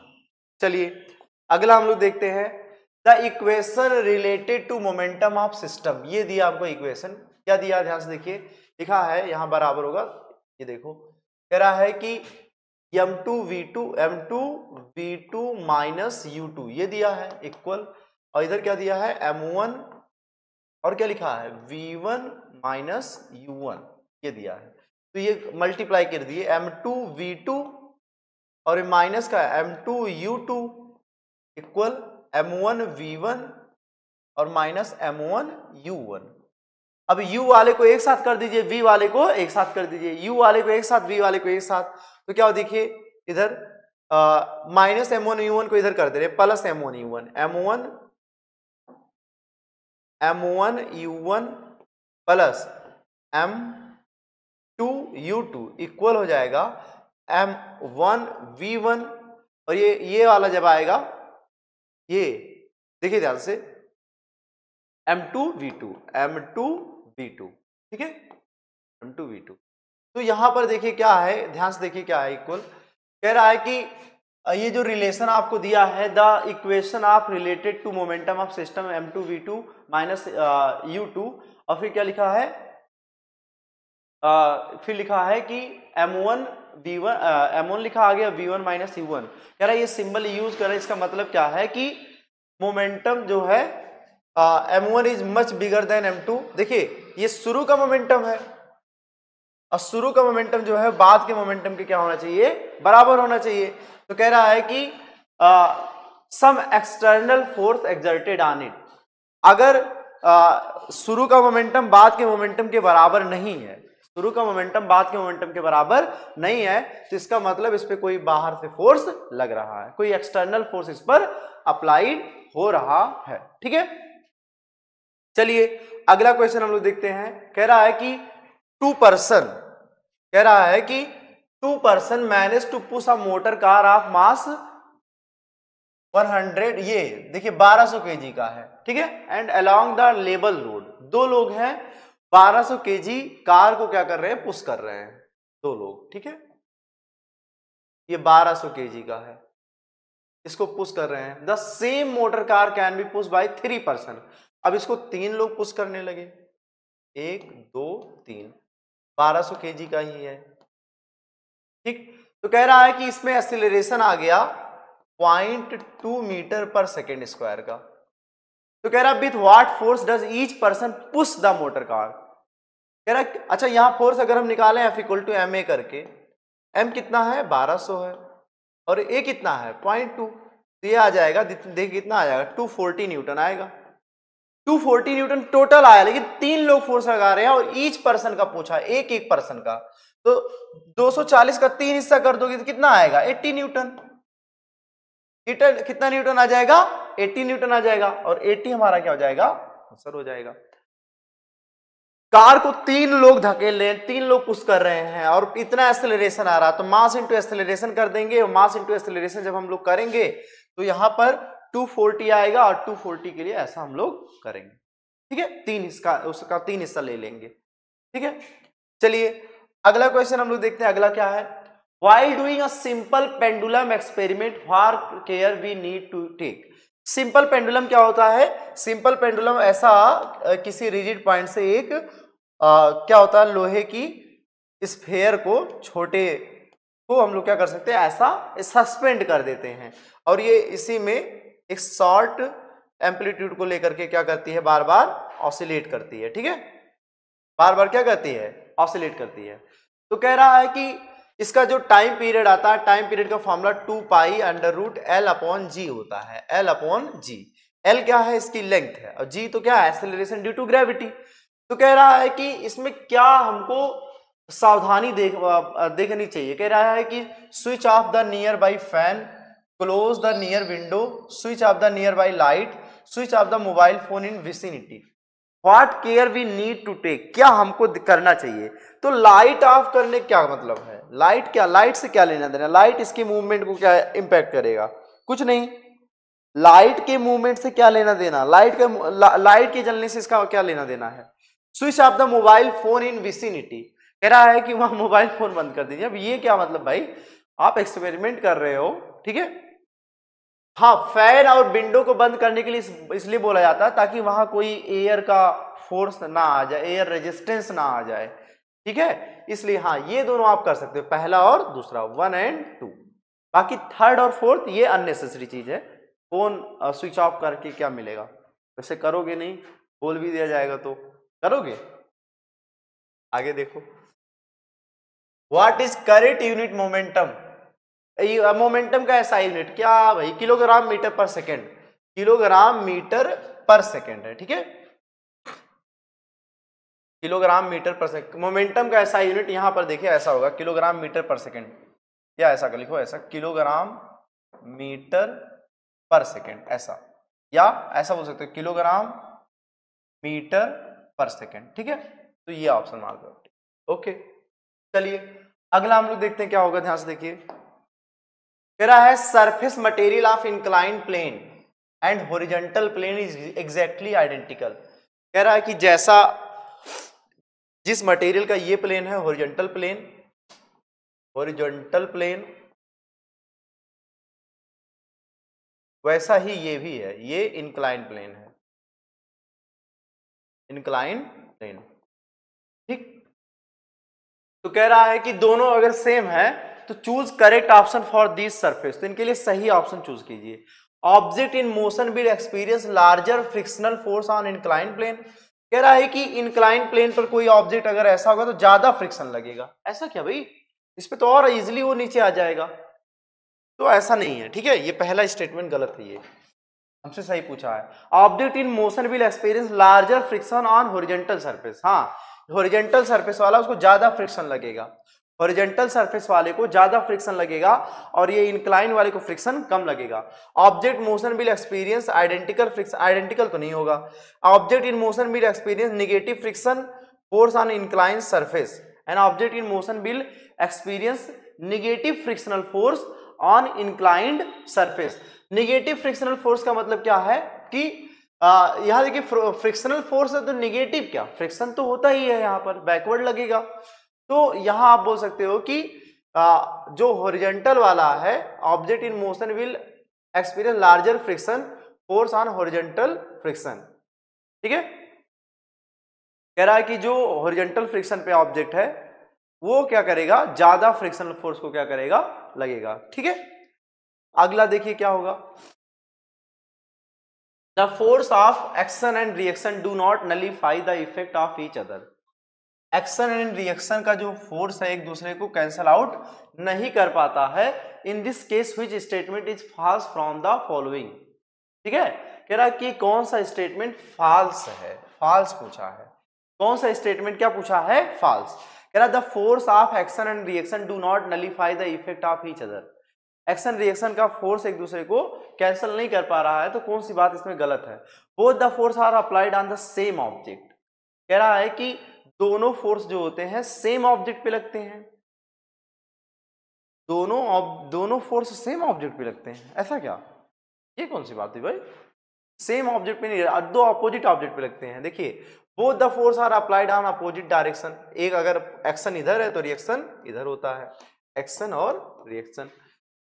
चलिए अगला हम लोग देखते हैं, the equation related to momentum of system. ये दिया आपको इक्वेशन, क्या दिया ध्यान से देखिए, लिखा है यहां बराबर होगा, ये देखो कह रहा है कि m2v2 माइनस u2 ये दिया है इक्वल, और इधर क्या दिया है m1 और क्या लिखा है v1 माइनस u1 ये दिया है। तो ये मल्टीप्लाई कर दिए m2v2 और माइनस का m2u2 इक्वल m1v1 और माइनस m1u1। अब u वाले को एक साथ कर दीजिए, v वाले को एक साथ कर दीजिए, u वाले को एक साथ, v वाले को एक साथ, तो क्या हो देखिए इधर माइनस m1u1 को इधर कर दे रहे plus m1u1 m1u1 plus m2u2 equal हो जाएगा m1v1, और ये वाला जब आएगा, ये देखिए ध्यान से m2v2 ठीक है m2v2। तो यहां पर देखिए क्या है, ध्यान से देखिए क्या है, इक्वल कह रहा है कि ये जो रिलेशन आपको दिया है, the equation of related to momentum of system m2v2 minus u2, और फिर क्या लिखा है, फिर लिखा है कि m1 लिखा आ गया v1 माइनस u1। कह रहा है ये सिंबल यूज कर रहा है, इसका मतलब क्या है कि मोमेंटम जो है m1 is much bigger than m2। देखिए ये शुरू का मोमेंटम है, और शुरू का मोमेंटम जो है बाद के मोमेंटम के क्या होना चाहिए, बराबर होना चाहिए। तो कह रहा है कि some external force exerted on it, अगर शुरू का मोमेंटम बाद के मोमेंटम के बराबर नहीं है, शुरू का मोमेंटम बाद के मोमेंटम के बराबर नहीं है, तो इसका मतलब इस पे कोई बाहर से फोर्स लग रहा है, कोई एक्सटर्नल फोर्स इस पर अप्लाइड हो रहा है। ठीक है, चलिए अगला क्वेश्चन हम लोग देखते हैं। कह रहा है कि two person manage to push a motor car of mass 100, ये देखिए 1200 kg का है, ठीक है, and along the level road, दो लोग हैं 1200 kg कार को क्या कर रहे हैं, पुश कर रहे हैं, दो लोग, ठीक है, ये 1200 kg का है, इसको पुश कर रहे हैं। The same motor car can be push by 3 person. अब इसको 3 लोग पुश करने लगे, 1 2 3, 1200 kg का ही है, ठीक। तो कह रहा है कि इसमें एक्सीलरेशन आ गया 0.2 मीटर पर सेकेंड स्क्वायर का। तो कह रहा है with what force does each person push the motor car. कह रहा है अच्छा यहां फोर्स अगर हम निकालें F इक्वल टू ma करके, m कितना है 1200 है और a कितना है 0.2, तो ये आ जाएगा, देखिए कितना आ जाएगा 240 न्यूटन आएगा, 240 न्यूटन टोटल आया, लेकिन 3 लोग फोर्स लगा रहे हैं और ईच पर्सन का पूछा, एक पर्सन का, तो 240 का 3 हिस्सा कर दोगे तो कितना आएगा 80 न्यूटन, कितना न्यूटन आ जाएगा 80 न्यूटन आ जाएगा, और 80 हमारा क्या हो जाएगा आंसर हो जाएगा। कार को 3 लोग धकेल रहे हैं, 3 लोग पुश कर रहे हैं और इतना एक्सेलरेशन आ रहा, तो मास इंटू एक्सेलरेशन कर देंगे, और मास इंटू एक्सेलरेशन जब हम लोग करेंगे तो यहां पर 240 आएगा, और 240 के लिए ऐसा हम लोग करेंगे, ठीक है, उसका 3 हिस्सा ले लेंगे, ठीक है। चलिए अगला क्वेश्चन हम लोग देखते हैं, अगला क्या है, while doing a simple pendulum experiment what care we need to take। Simple pendulum क्या होता है, सिंपल पेंडुलम ऐसा किसी रिजिड पॉइंट से एक क्या होता है, लोहे की स्फेयर को, छोटे को हम लोग क्या कर सकते हैं, ऐसा सस्पेंड कर देते हैं, और ये इसी में एक शॉर्ट एम्पलीट्यूड को लेकर के क्या करती है, बार बार ऑसिलेट करती है, ठीक है, बार बार क्या करती है, ऑसिलेट करती है। तो कह रहा है कि इसका जो टाइम पीरियड आता है, टाइम पीरियड का formula 2 pi under root L upon g होता है, L अपॉन जी। L क्या है, इसकी लेंथ है, और जी तो क्या है, एक्सेलरेशन ड्यू टू ग्रेविटी। तो कह रहा है कि इसमें क्या हमको सावधानी देखनी चाहिए। कह रहा है कि switch off the nearby fan, close the near window, switch off the nearby light, switch off the mobile phone in vicinity. What care we need to take, क्या हमको करना चाहिए। तो लाइट ऑफ करने क्या मतलब है, light क्या, लाइट से क्या लेना देना, लाइट इसकी मूवमेंट को क्या इंपैक्ट करेगा, कुछ नहीं। लाइट के मूवमेंट से क्या लेना देना, लाइट के जलने से इसका क्या लेना देना है। Switch off the mobile phone in vicinity, कह रहा है कि वहां मोबाइल फोन बंद कर दीजिए। अब ये क्या मतलब भाई, आप एक्सपेरिमेंट कर रहे हो, ठीक है। हाँ, फैन और विंडो को बंद करने के लिए इसलिए बोला जाता है ताकि वहां कोई एयर का फोर्स ना आ जाए, एयर रेजिस्टेंस ना आ जाए, ठीक है। इसलिए हाँ, ये दोनों आप कर सकते हो, पहला और दूसरा, 1 और 2। बाकी थर्ड और फोर्थ ये अननेसेसरी चीज है। फोन स्विच ऑफ करके क्या मिलेगा, वैसे करोगे नहीं, बोल भी दिया जाएगा तो करोगे। आगे देखो, what is current unit momentum. Momentum का ऐसा यूनिट क्या भाई, किलोग्राम मीटर पर सेकेंड, किलोग्राम मीटर पर सेकेंड है, ठीक है। किलोग्राम मीटर पर सेकेंड, मोमेंटम का ऐसा यूनिट यहां पर देखिए ऐसा होगा, किलोग्राम मीटर पर सेकेंड, या ऐसा लिखो, ऐसा किलोग्राम मीटर पर सेकेंड, ऐसा, या ऐसा बोल सकते हो किलोग्राम मीटर पर सेकेंड, ठीक है। तो ये ऑप्शन मार दो, ओके। चलिए अगला हम लोग देखते हैं क्या होगा, ध्यान से देखिए। कह रहा है surface material of incline plane and horizontal plane is exactly identical. कह रहा है कि जैसा जिस मटेरियल का ये प्लेन है हॉरिजॉन्टल प्लेन, हॉरिजॉन्टल प्लेन, वैसा ही ये भी है, ये इंक्लाइन प्लेन है, इंक्लाइन प्लेन, ठीक। तो कह रहा है कि दोनों अगर सेम है तो choose correct option for this surface, तो इनके लिए सही ऑप्शन चूज कीजिए। Object in motion will experience larger frictional force on incline plane. कह रहा है कि इंक्लाइन प्लेन पर कोई ऑब्जेक्ट अगर ऐसा होगा तो ज्यादा फ्रिक्शन लगेगा। ऐसा क्या भाई, इस पे तो और इजीली वो नीचे आ जाएगा, तो ऐसा नहीं है, ठीक है। ये पहला स्टेटमेंट गलत है, ये हमसे सही पूछा है। Object in motion will experience larger friction on horizontal surface, हाँ, हॉरिजॉन्टल सरफेस वाला उसको ज्यादा फ्रिक्शन लगेगा, हॉरिजॉन्टल सरफेस वाले को ज्यादा फ्रिक्शन लगेगा और ये इंक्लाइन वाले को फ्रिक्शन कम लगेगा। Object motion will experience identical friction, identical तो नहीं होगा। Object in motion will experience negative friction force on incline surface and object in motion will experience negative frictional force on inclined surface. Negative frictional force का मतलब क्या है कि यहां देखिए फ्रिक्शनल फोर्स है तो नेगेटिव क्या, फ्रिक्शन तो होता ही है, यहां पर बैकवर्ड लगेगा। तो यहां आप बोल सकते हो कि जो हॉरिजॉन्टल वाला है, object in motion will experience larger friction force on horizontal friction, ठीक है। कह रहा है कि जो हॉरिजॉन्टल फ्रिक्शन पे ऑब्जेक्ट है वो क्या करेगा, ज्यादा फ्रिक्शनल फोर्स को क्या करेगा, लगेगा, ठीक है। अगला देखिए क्या होगा, the force of action and reaction do not nullify the effect of each other. Action and reaction का जो फोर्स है एक दूसरे को कैंसल आउट नहीं कर पाता है। In this case which statement is falls from the following, ठीक है। कह रहा है कि कौन सा स्टेटमेंट फॉल्स है, फॉल्स पूछा है। कौन सा स्टेटमेंट क्या पूछा है, फॉल्स। कह रहा the force of action and reaction do not nullify the effect of each other. Action reaction का फोर्स एक दूसरे को कैंसिल नहीं कर पा रहा है, तो कौन सी बात इसमें गलत है। Both the force are applied on the same object. कह रहा है कि दोनों फोर्स जो होते हैं सेम ऑब्जेक्ट पे लगते हैं, दोनों फोर्स सेम ऑब्जेक्ट पे लगते हैं, ऐसा क्या, ये कौन सी बात है भाई, सेम ऑब्जेक्ट पे नहीं, दो अपोजिट ऑब्जेक्ट पे लगते हैं। देखिए both the force are applied on opposite direction, एक अगर एक्शन इधर है तो रिएक्शन इधर होता है, एक्शन और reaction.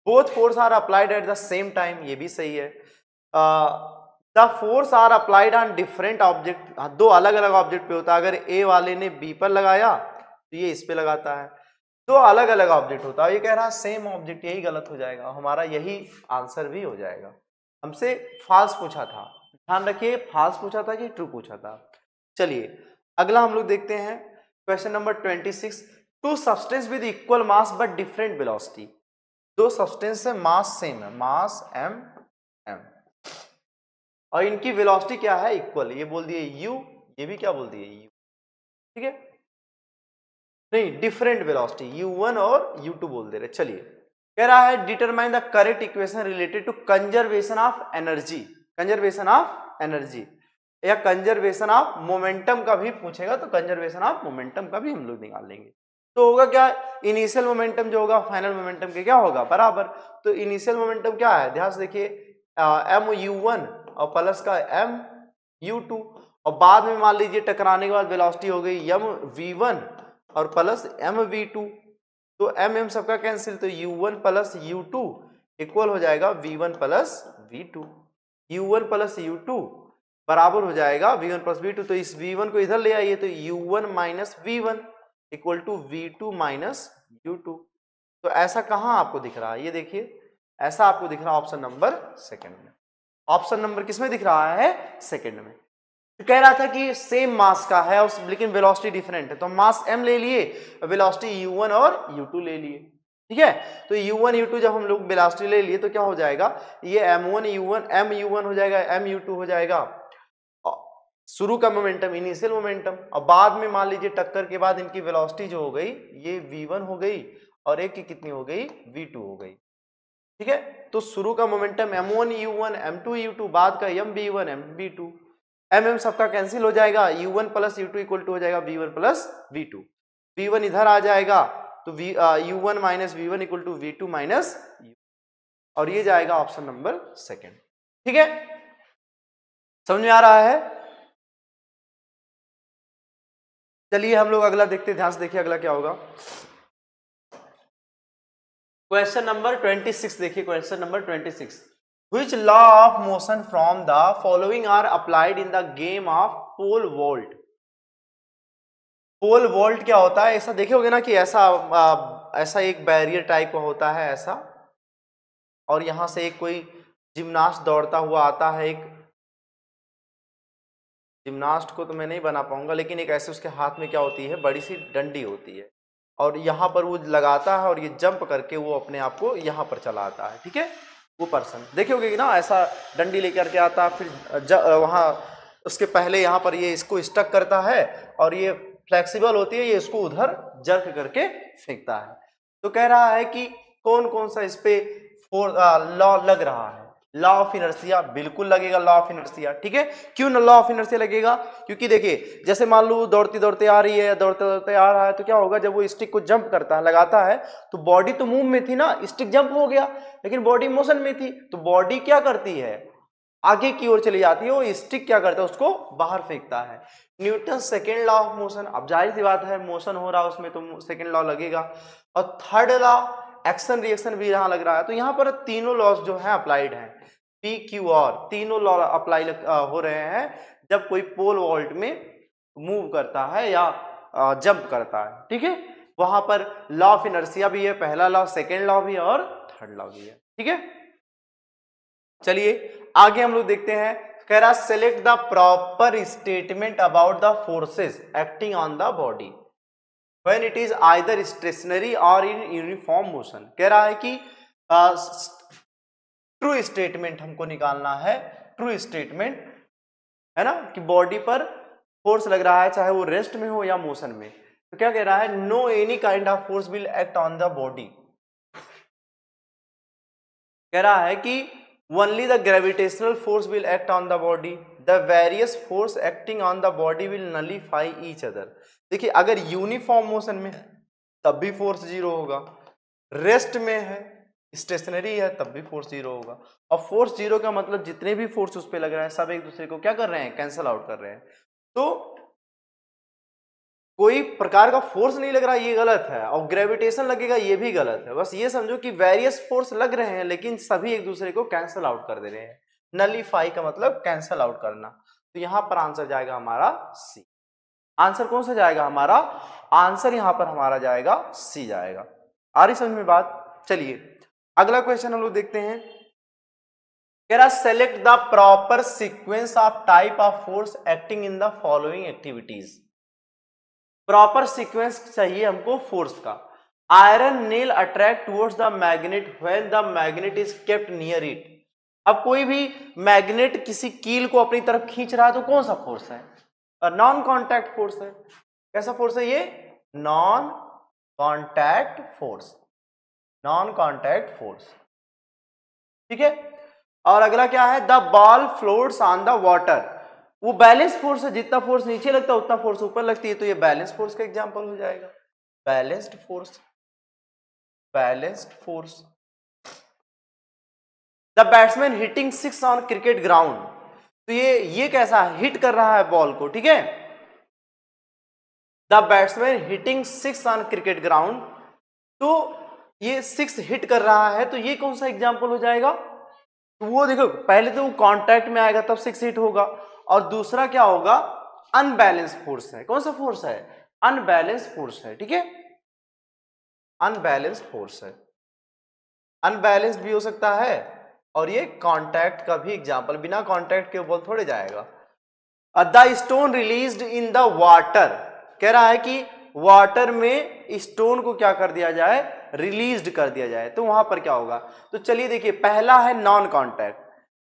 Both force are applied at the same time, ये भी सही है। The force are applied on different object, दो अलग अलग ऑब्जेक्ट पे होता है, अगर ए वाले ने बी पर लगाया तो ये इस पे लगाता है, दो अलग अलग ऑब्जेक्ट होता है। ये कह रहा है सेम ऑब्जेक्ट, यही गलत हो जाएगा, हमारा यही आंसर भी हो जाएगा। हमसे फॉल्स पूछा था, ध्यान रखिए, फॉल्स पूछा था कि ट्रू पूछा था। चलिए अगला हम लोग देखते हैं question number 26। Two substance with equal mass but different velocity, दो सब्सटेंस से मास सेम है, मास m m, और इनकी वेलोसिटी क्या है, इक्वल, ये बोल दिए u, ये भी क्या बोल दिए u, ठीक है, नहीं डिफरेंट वेलोसिटी u1 और u2 बोल दे रहे। चलिए कह रहा है determine the correct equation related to conservation of energy, conservation of energy. या कंजर्वेशन ऑफ मोमेंटम का भी पूछेगा तो कंजर्वेशन ऑफ मोमेंटम का भी हम लोग निकाल लेंगे। तो होगा क्या, इनिशियल मोमेंटम जो होगा फाइनल मोमेंटम के क्या होगा बराबर। तो इनिशियल मोमेंटम क्या है, ध्यान से देखिए mu1 और प्लस का mu2, और बाद में मान लीजिए टकराने के बाद वेलोसिटी हो गई mv1 और प्लस mv2, तो m सबका कैंसिल, तो u1 प्लस u2 इक्वल हो जाएगा v1 plus v2, u1 plus u2 बराबर हो जाएगा v1 प्लस v2। तो इस v1 को इधर ले आइए तो u1 minus v1 equal to v2 minus u2। तो ऐसा कहां आपको दिख रहा है, ये देखिए ऐसा आपको दिख रहा है ऑप्शन नंबर सेकंड में। ऑप्शन नंबर किसमें दिख रहा है, सेकंड में। तो कह रहा था कि सेम मास का है और लेकिन वेलोसिटी डिफरेंट है, तो मास m ले लिए, वेलोसिटी u1 और u2 ले लिए, ठीक है। तो u1 u2 जब हम लोग वेलोसिटी ले लिए तो क्या हो जाएगा, ये mu1 हो जाएगा, mu2 हो जाएगा शुरू का मोमेंटम इनिशियल मोमेंटम, और बाद में मान लीजिए टक्कर के बाद इनकी वेलोसिटी जो हो गई ये v1 हो गई और एक की कितनी हो गई, v2 हो गई, ठीक है। तो शुरू का momentum m1 u1 m2 u2, बाद का mv1 mv2, mm सबका कैंसिल हो जाएगा, u1 plus u2 equal to हो जाएगा v1 प्लस v2, v1 इधर आ जाएगा तो u1 minus v1 equal to v2 minus u, और ये जाएगा ऑप्शन नंबर सेकंड, ठीक है। समझ में आ रहा है। चलिए हम लोग अगला देखते हैं, ध्यान से देखिए अगला क्या होगा। क्वेश्चन नंबर 26 देखिए, question number 26, which law of motion from the following are applied in the game of pole vault. Pole vault क्या होता है, ऐसा देखे होगे ना कि ऐसा एक बैरियर टाइप का होता है ऐसा, और यहां से एक कोई जिम्नास्ट दौड़ता हुआ आता है, एक जिम्नास्ट को तो मैं नहीं बना पाऊंगा, लेकिन एक ऐसे उसके हाथ में क्या होती है, बड़ी सी डंडी होती है, और यहाँ पर वो लगाता है और ये जंप करके वो अपने आप को यहाँ पर चला आता है, ठीक है। वो पर्सन देखोगे ना ऐसा डंडी लेकर के आता, फिर वहाँ उसके पहले यहाँ पर ये इसको स्टक करता है और ये फ्लेक्सिबल होती है, ये इसको उधर जर्क करके फेंकता है। तो कह रहा है कि कौन कौन सा इस पे लॉ लग रहा है। लॉ ऑफ इनर्शिया बिल्कुल लगेगा, लॉ ऑफ इनर्शिया, ठीक है। क्यों ना लॉ ऑफ इनर्शिया लगेगा, क्योंकि देखिए जैसे मान लो दौड़ती दौड़ते आ रही है, दौड़ते दौड़ते आ रहा है, तो क्या होगा जब वो स्टिक को जंप करता है, लगाता है, तो बॉडी तो मूव में थी ना, स्टिक जंप हो गया, लेकिन बॉडी मोशन में थी, तो बॉडी क्या करती है, आगे की ओर चली जाती है, वो स्टिक क्या करता है, उसको बाहर फेंकता है। Newton second law of motion, अब जाहिर सी बात है मोशन हो रहा है उसमें तो सेकेंड लॉ लगेगा। और थर्ड लॉ एक्शन रिएक्शन भी यहाँ लग रहा है, तो यहाँ पर तीनों लॉज जो है अप्लाइड हैं, पी क्यू आर तीनों लॉ अप्लाई हो रहे हैं जब कोई पोल वॉल्ट में मूव करता है या जंप करता है, ठीक है। वहां पर लॉ ऑफ इनर्शिया भी है, पहला लॉ, सेकेंड लॉ भी है और थर्ड लॉ भी है, ठीक है। चलिए आगे हम लोग देखते हैं, कह रहा select the proper statement about the forces acting on the body when it is either stationary or in uniform motion. कह रहा है कि ट्रू स्टेटमेंट हमको निकालना है, ट्रू स्टेटमेंट है ना, कि बॉडी पर फोर्स लग रहा है चाहे वो रेस्ट में हो या मोशन में। तो क्या कह रहा है, no any kind of force will act on the body. कह रहा है कि only the gravitational force will act on the body, the various force acting on the body will nullify each other. देखिए अगर यूनिफॉर्म मोशन में है तब भी फोर्स जीरो होगा, रेस्ट में है स्टेशनरी है तब भी फोर्स जीरो होगा, और फोर्स जीरो का मतलब जितने भी फोर्स उस पर लग रहे हैं सब एक दूसरे को क्या कर रहे हैं, कैंसल आउट कर रहे हैं। तो कोई प्रकार का फोर्स नहीं लग रहा ये गलत है, और ग्रेविटेशन लगेगा ये भी गलत है। बस ये समझो कि वेरियस फोर्स लग रहे हैं लेकिन सभी एक दूसरे को कैंसल आउट कर दे रहे हैं। नलीफाई का मतलब कैंसल आउट करना। तो यहां पर आंसर जाएगा हमारा सी। आंसर कौन सा जाएगा हमारा, आंसर यहां पर हमारा जाएगा सी जाएगा। आ रही समझ में बात। चलिए अगला क्वेश्चन हम लोग देखते हैं, कह रहा select the proper sequence of type of force acting in the following activities. Proper sequence चाहिए हमको फोर्स का। Iron nail attract towards the magnet when the magnet is kept near it. अब कोई भी मैग्नेट किसी कील को अपनी तरफ खींच रहा है तो कौन सा फोर्स है, नॉन कॉन्टैक्ट फोर्स है। कैसा फोर्स है ये, non contact force, non contact force, ठीक है। और अगला क्या है, the ball floats on the water वो बैलेंस फोर्स है, जितना फोर्स नीचे लगता है उतना फोर्स ऊपर लगती है, तो ये बैलेंस फोर्स का एग्जांपल हो जाएगा। Balanced force, balanced force. The batsman hitting 6 on cricket ground, तो ये कैसा हिट कर रहा है बॉल को, ठीक है। The batsman hitting 6 on cricket ground, तो ये 6 हिट कर रहा है, तो ये कौन सा एग्जांपल हो जाएगा? तो वो देखो पहले तो वो कांटेक्ट में आएगा तब 6 हिट होगा, और दूसरा क्या होगा? अनबैलेंस फोर्स है। कौन सा फोर्स है? अनबैलेंस फोर्स है, ठीक है। अनबैलेंस फोर्स है, अनबैलेंस भी हो सकता है, और ये कांटेक्ट का भी एग्जांपल, बिना कांटेक्ट के बॉल थोड़े जाएगा। The stone released in the water, कह रहा है कि वाटर में स्टोन को क्या कर दिया जाए? रिलीज्ड कर दिया जाए, तो वहां पर क्या होगा? तो चलिए देखिए, पहला है नॉन कांटेक्ट,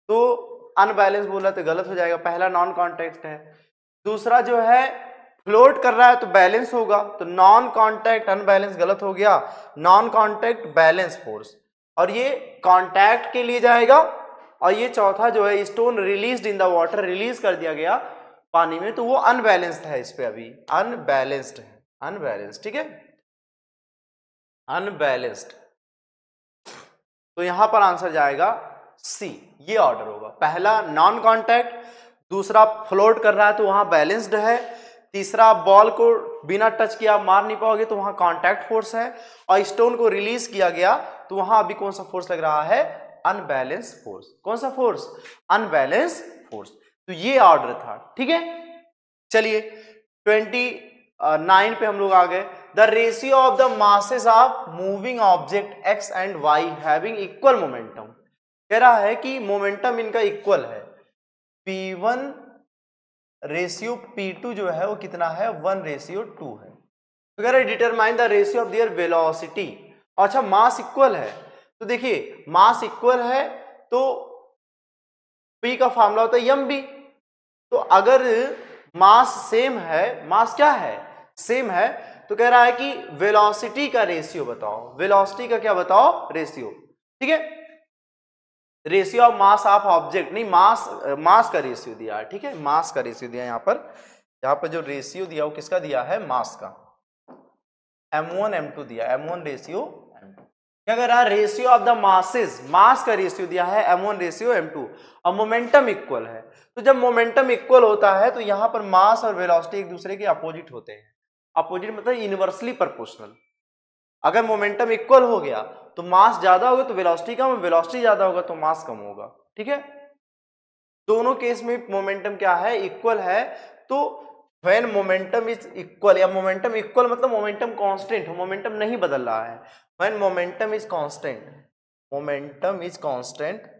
तो अनबैलेंस बोला तो गलत हो जाएगा, पहला नॉन कांटेक्ट है। दूसरा जो है फ्लोट कर रहा है तो बैलेंस होगा, तो नॉन कांटेक्ट अनबैलेंस गलत हो गया, नॉन कांटेक्ट बैलेंस फोर्स, और ये कांटेक्ट के लिए जाएगा। और ये चौथा जो है stone released in the water, release कर दिया गया पानी में, तो वो अनबैलेंस्ड है, इस पे अभी अनबैलेंस्ड है, अनबैलेंस्ड, ठीक है, अनबैलेंस्ड। तो यहां पर आंसर जाएगा सी, ये ऑर्डर होगा। पहला नॉन कांटेक्ट, दूसरा फ्लोट कर रहा है तो वहां बैलेंस्ड है, तीसरा बॉल को बिना टच किया मार नहीं पाओगे तो वहां कांटेक्ट फोर्स है, और स्टोन को रिलीज किया गया तो वहां अभी कौन सा फोर्स लग रहा है? Unbalance force. कौन सा फोर्स? Unbalance force. तो ये ऑर्डर था, ठीक है। चलिए 29 पे हम लोग आ गए। The ratio of the masses of moving object X and Y having equal momentum, कह रहा है कि मोमेंटम इनका इक्वल है। P1 रेशियो P2 जो है वो कितना है? 1:2 है। तो कह रहा है determine the ratio of their velocity. अच्छा मास इक्वल है, तो देखिए मास इक्वल है तो P का फॉर्मूला होता है mb, तो अगर मास सेम है, मास क्या है? सेम है, तो कह रहा है कि वेलोसिटी का रेशियो बताओ, वेलोसिटी का क्या बताओ? रेशियो, ठीक है। Ratio of mass of object नहीं, मास का रेशियो दिया है, ठीक है, मास का रेशियो दिया है। यहाँ पर जो रेशियो दिया वो किसका दिया है? मास का, m1 m2 दिया, m1 रेशियो m2। क्या कह रहा है? रेशियो ऑफ द मासेस, मास का रेशियो दिया है m1 रेशियो m2, और मोमेंटम इक्वल है। तो जब मोमेंटम इक्वल होता है तो यहां पर मास और वेलोसिटी एक दूसरे के अपोजिट होते हैं। अपोजिट मतलब इनवर्सली प्रोपोर्शनल। अगर मोमेंटम इक्वल हो गया तो मास ज्यादा होगा तो वेलोसिटी कम, वेलोसिटी ज्यादा होगा तो मास कम होगा, ठीक है। दोनों केस में मोमेंटम क्या है? इक्वल है। तो व्हेन मोमेंटम इज इक्वल, या मोमेंटम इक्वल मतलब मोमेंटम कांस्टेंट हो, मोमेंटम नहीं बदल रहा है। When momentum is constant, momentum is constant,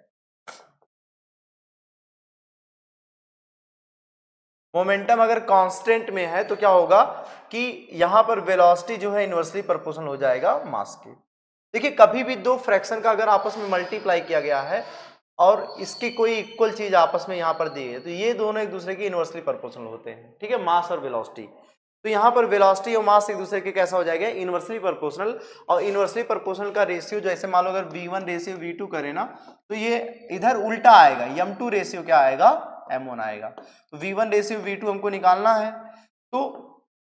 momentum अगर कांस्टेंट में है तो क्या होगा कि यहां पर वेलोसिटी जो है इनवर्सली प्रोपोर्शनल हो जाएगा मास के। देखिए कभी भी दो फ्रैक्शन का अगर आपस में मल्टीप्लाई किया गया है और इसकी कोई इक्वल चीज आपस में यहां पर दी है तो ये दोनों एक दूसरे के इनवर्सली प्रोपोर्शनल होते हैं, ठीक है, मास और वेलोसिटी। तो यहां पर वेलोसिटी और मास एक दूसरे के कैसा हो जाएगा? Inversely proportional. और इनवर्सली प्रोपोर्शनल का रेशियो जैसे मान लो अगर v1 रेशियो v2 करें ना तो ये इधर उल्टा आएगा, m2 रेशियो क्या आएगा? m1 आएगा। तो v1 रेशियो v2 हमको निकालना है, तो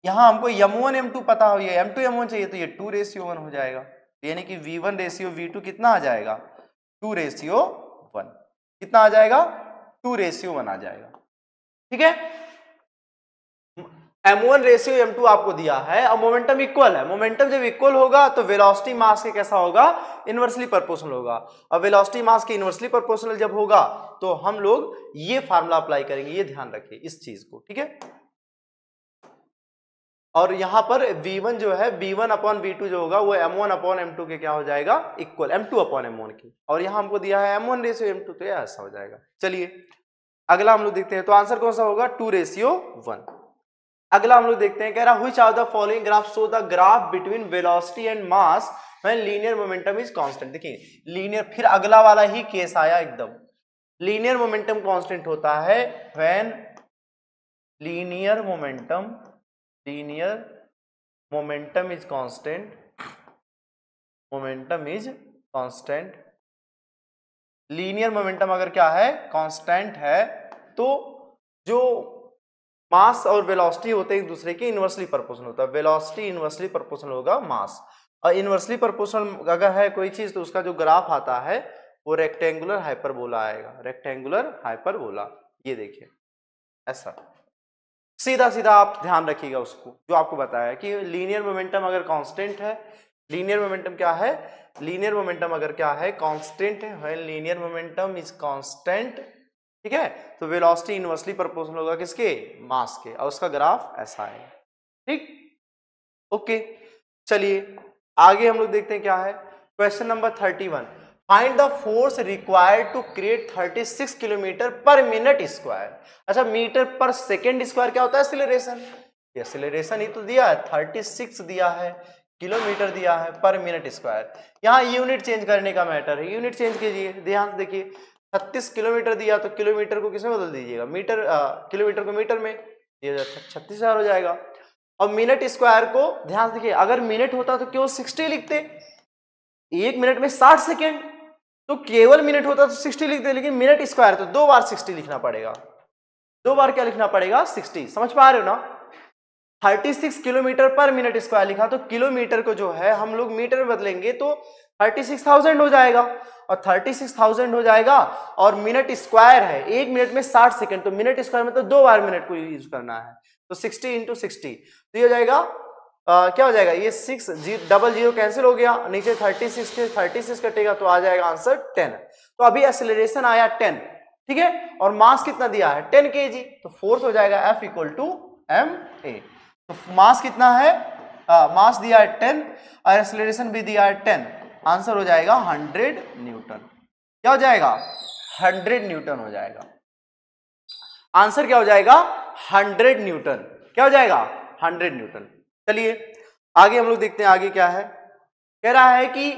यहां हमको m1 m2 पता हो, ये m2 m1 चाहिए तो ये 2:1 हो जाएगा। यानी कि v1 रेशियो v2 कितना आ जाएगा? 2:1। कितना आ जाएगा? 2:1 आ जाएगा, ठीक है। m1 रेशियो m2 आपको दिया है और मोमेंटम इक्वल है। मोमेंटम जब इक्वल होगा तो वेलोसिटी मास के कैसा होगा? इनवर्सली प्रोपोर्शनल होगा। और वेलोसिटी मास के इनवर्सली प्रोपोर्शनल जब होगा तो हम लोग ये फार्मूला अप्लाई करेंगे, ये ध्यान रखिए इस चीज को, ठीक है। और यहां पर v1 जो है v1 अपॉन v2 जो होगा वो m1 अपॉन m2 के क्या हो जाएगा? इक्वल, m2 अपॉन m1 की। और यहां हमको दिया है m1 रेशियो m2, तो ये ऐसा हो जाएगा। चलिए अगला हम लोग देखते हैं, तो आंसर कौन सा होगा? 2:1। अगला हम लोग देखते हैं, कह रहा which of the following graph show the graph between velocity and mass when linear momentum is constant. देखिए लीनियर, फिर अगला वाला ही केस आया एकदम। लीनियर मोमेंटम कांस्टेंट होता है when linear momentum is constant, momentum is constant. Linear momentum अगर क्या है? कांस्टेंट है, तो जो मास और वेलोसिटी होते हैं एक दूसरे के इनवर्सली प्रोपोर्शनल होता है। वेलोसिटी इनवर्सली प्रोपोर्शनल होगा मास, और इनवर्सली प्रोपोर्शनल अगर है कोई चीज तो उसका जो ग्राफ आता है वो रेक्टेंगुलर हाइपरबोला आएगा, रेक्टेंगुलर हाइपरबोला। ये देखिए ऐसा सीधा सीधा आप ध्यान रखिएगा उसको जो आपको बताया कि लीनियर मोमेंटम अगर कांस्टेंट है, लीनियर मोमेंटम क्या है, लीनियर मोमेंटम अगर क्या है कांस्टेंट है, when linear momentum is constant, ठीक है, तो वेलोसिटी इनवर्सली प्रोपोर्शनल होगा किसके, मास के, और उसका ग्राफ ऐसा है। ठीक, ओके, चलिए आगे हम लोग देखते हैं क्या है। Question number 31, find the force required to create 36 kilometre per minute square. अच्छा, मीटर पर सेकेंड स्क्वायर क्या होता है, एक्सीलरेशन। ये एक्सीलरेशन ही तो दिया है, 36 दिया है, किलोमीटर दिया है, पर मिनट स्क्वायर। यहाँ यूनिट चेंज करने का मैटर है, यूनिट चेंज कीजिए, ध्यान से देखिए। 36 किलोमीटर दिया तो किलोमीटर को किसमें बदल दीजिएगा, मीटर, किलोमीटर को मीटर में, ये 36,000 हो जाएगा। और मिनट स्क्वायर को ध्यान से देखिए, अगर मिनट होता तो क्यों 60 लिखते, एक मिनट में 60 सेकेंड, तो केवल मिनट होता तो 60 लिखते, लेकिन मिनट स्क्वायर तो 2 बार 60 लिखना पड़ेगा, 2 बार क्या लिखना पड़ेगा, 60। समझ पा रहे हो ना। 36 किलोमीटर पर मिनट स्क्वायर लिखा तो किलोमीटर को जो है हम लोग मीटर में बदलेंगे तो 36,000 हो जाएगा, और 36,000 हो जाएगा, और मिनट स्क्वायर है, एक मिनट में 60 सेकंड, तो मिनट स्क्वायर में तो 2 बार मिनट को यूज करना है, तो 60 इंटू 60, तो ये हो जाएगा क्या हो जाएगा, ये 6 डबल जीरो कैंसिल हो गया, नीचे 36 के 36 कटेगा तो आ जाएगा आंसर 10। तो अभी एक्सीलरेशन आया 10, ठीक है, और मास कितना दिया है 10 kg, तो फोर्स हो जाएगा F इक्वल टू ma। तो मास कितना है, मास दिया है 10 और एक्सीलरेशन भी दिया है 10, आंसर हो जाएगा 100 न्यूटन। क्या हो जाएगा, 100 न्यूटन हो जाएगा, आंसर क्या हो जाएगा 100 न्यूटन। क्या हो जाएगा 100 न्यूटन। चलिए आगे हम लोग देखते हैं, आगे क्या है, कह रहा है कि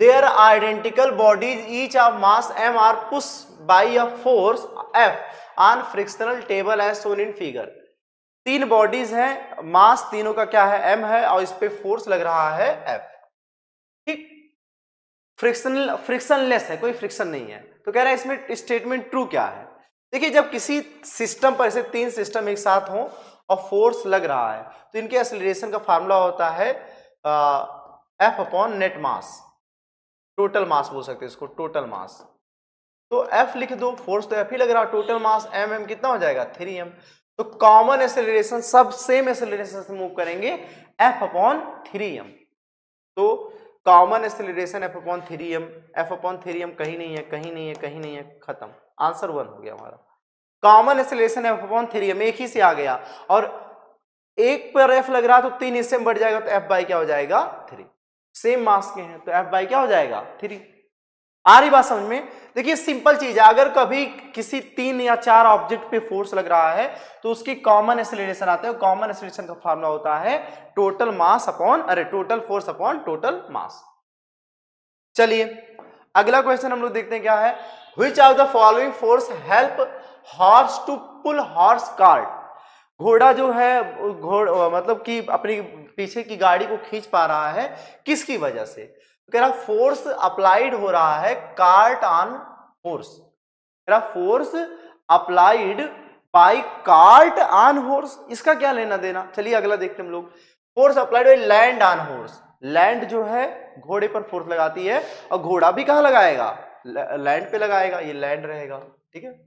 there identical bodies each of mass m are push by a force F on frictional table as shown in figure. 3 bodies हैं, मास तीनों का क्या है m है, और इस पे फोर्स लग रहा है F, ठीक, फ्रिक्शनलेस है, कोई फ्रिक्शन नहीं है। तो कह रहा है इसमें स्टेटमेंट ट्रू क्या है। देखिए, जब किसी सिस्टम पर ऐसे 3 सिस्टम एक साथ हों और फोर्स लग रहा है तो इनके एक्सीलरेशन का फार्मूला होता है F अपॉन नेट मास, टोटल मास बोल सकते हैं इसको, टोटल मास। तो F लिख दो, फोर्स तो F ही लग रहा है, टोटल मास m कितना हो जाएगा 3m। तो कॉमन एक्सीलरेशन सब सेम एक्सीलरेशन से मूव करेंगे, F अपॉन 3m। तो common acceleration F upon 3m, F upon 3m कहीं नहीं है, कहीं नहीं है, कहीं नहीं है, खत्म, आंसर 1 हो गया हमारा। Common acceleration F upon 3m एक ही से आ गया, और एक पर F लग रहा तो 3 इससे बढ़ जाएगा तो F बाई क्या हो जाएगा 3, सेम मास के हैं तो F बाई क्या हो जाएगा 3। आ रही बात समझ में। देखिए सिंपल चीज है, अगर कभी किसी 3 या 4 ऑब्जेक्ट पे फोर्स लग रहा है तो उसकी कॉमन एक्सीलरेशन आता है, कॉमन एक्सीलरेशन का फार्मूला होता है total mass upon, total force upon total mass. चलिए अगला क्वेश्चन हम लोग देखते हैं क्या है, which of the following force help horse to pull horse cart. घोड़ा जो है मतलब कि अपनी पीछे की गाड़ी को खींच पा रहा है, किसकी वजह से, कह रहा फोर्स अप्लाइड हो रहा है कार्ट ऑन हॉर्स, कह रहा force applied by cart on horse, इसका क्या लेना देना। चलिए अगला देखते हैं हम लोग, force applied by land on horse, land जो है घोड़े पर फोर्स लगाती है, और घोड़ा भी कहां लगाएगा, लैंड पे लगाएगा, ये लैंड रहेगा, ठीक है।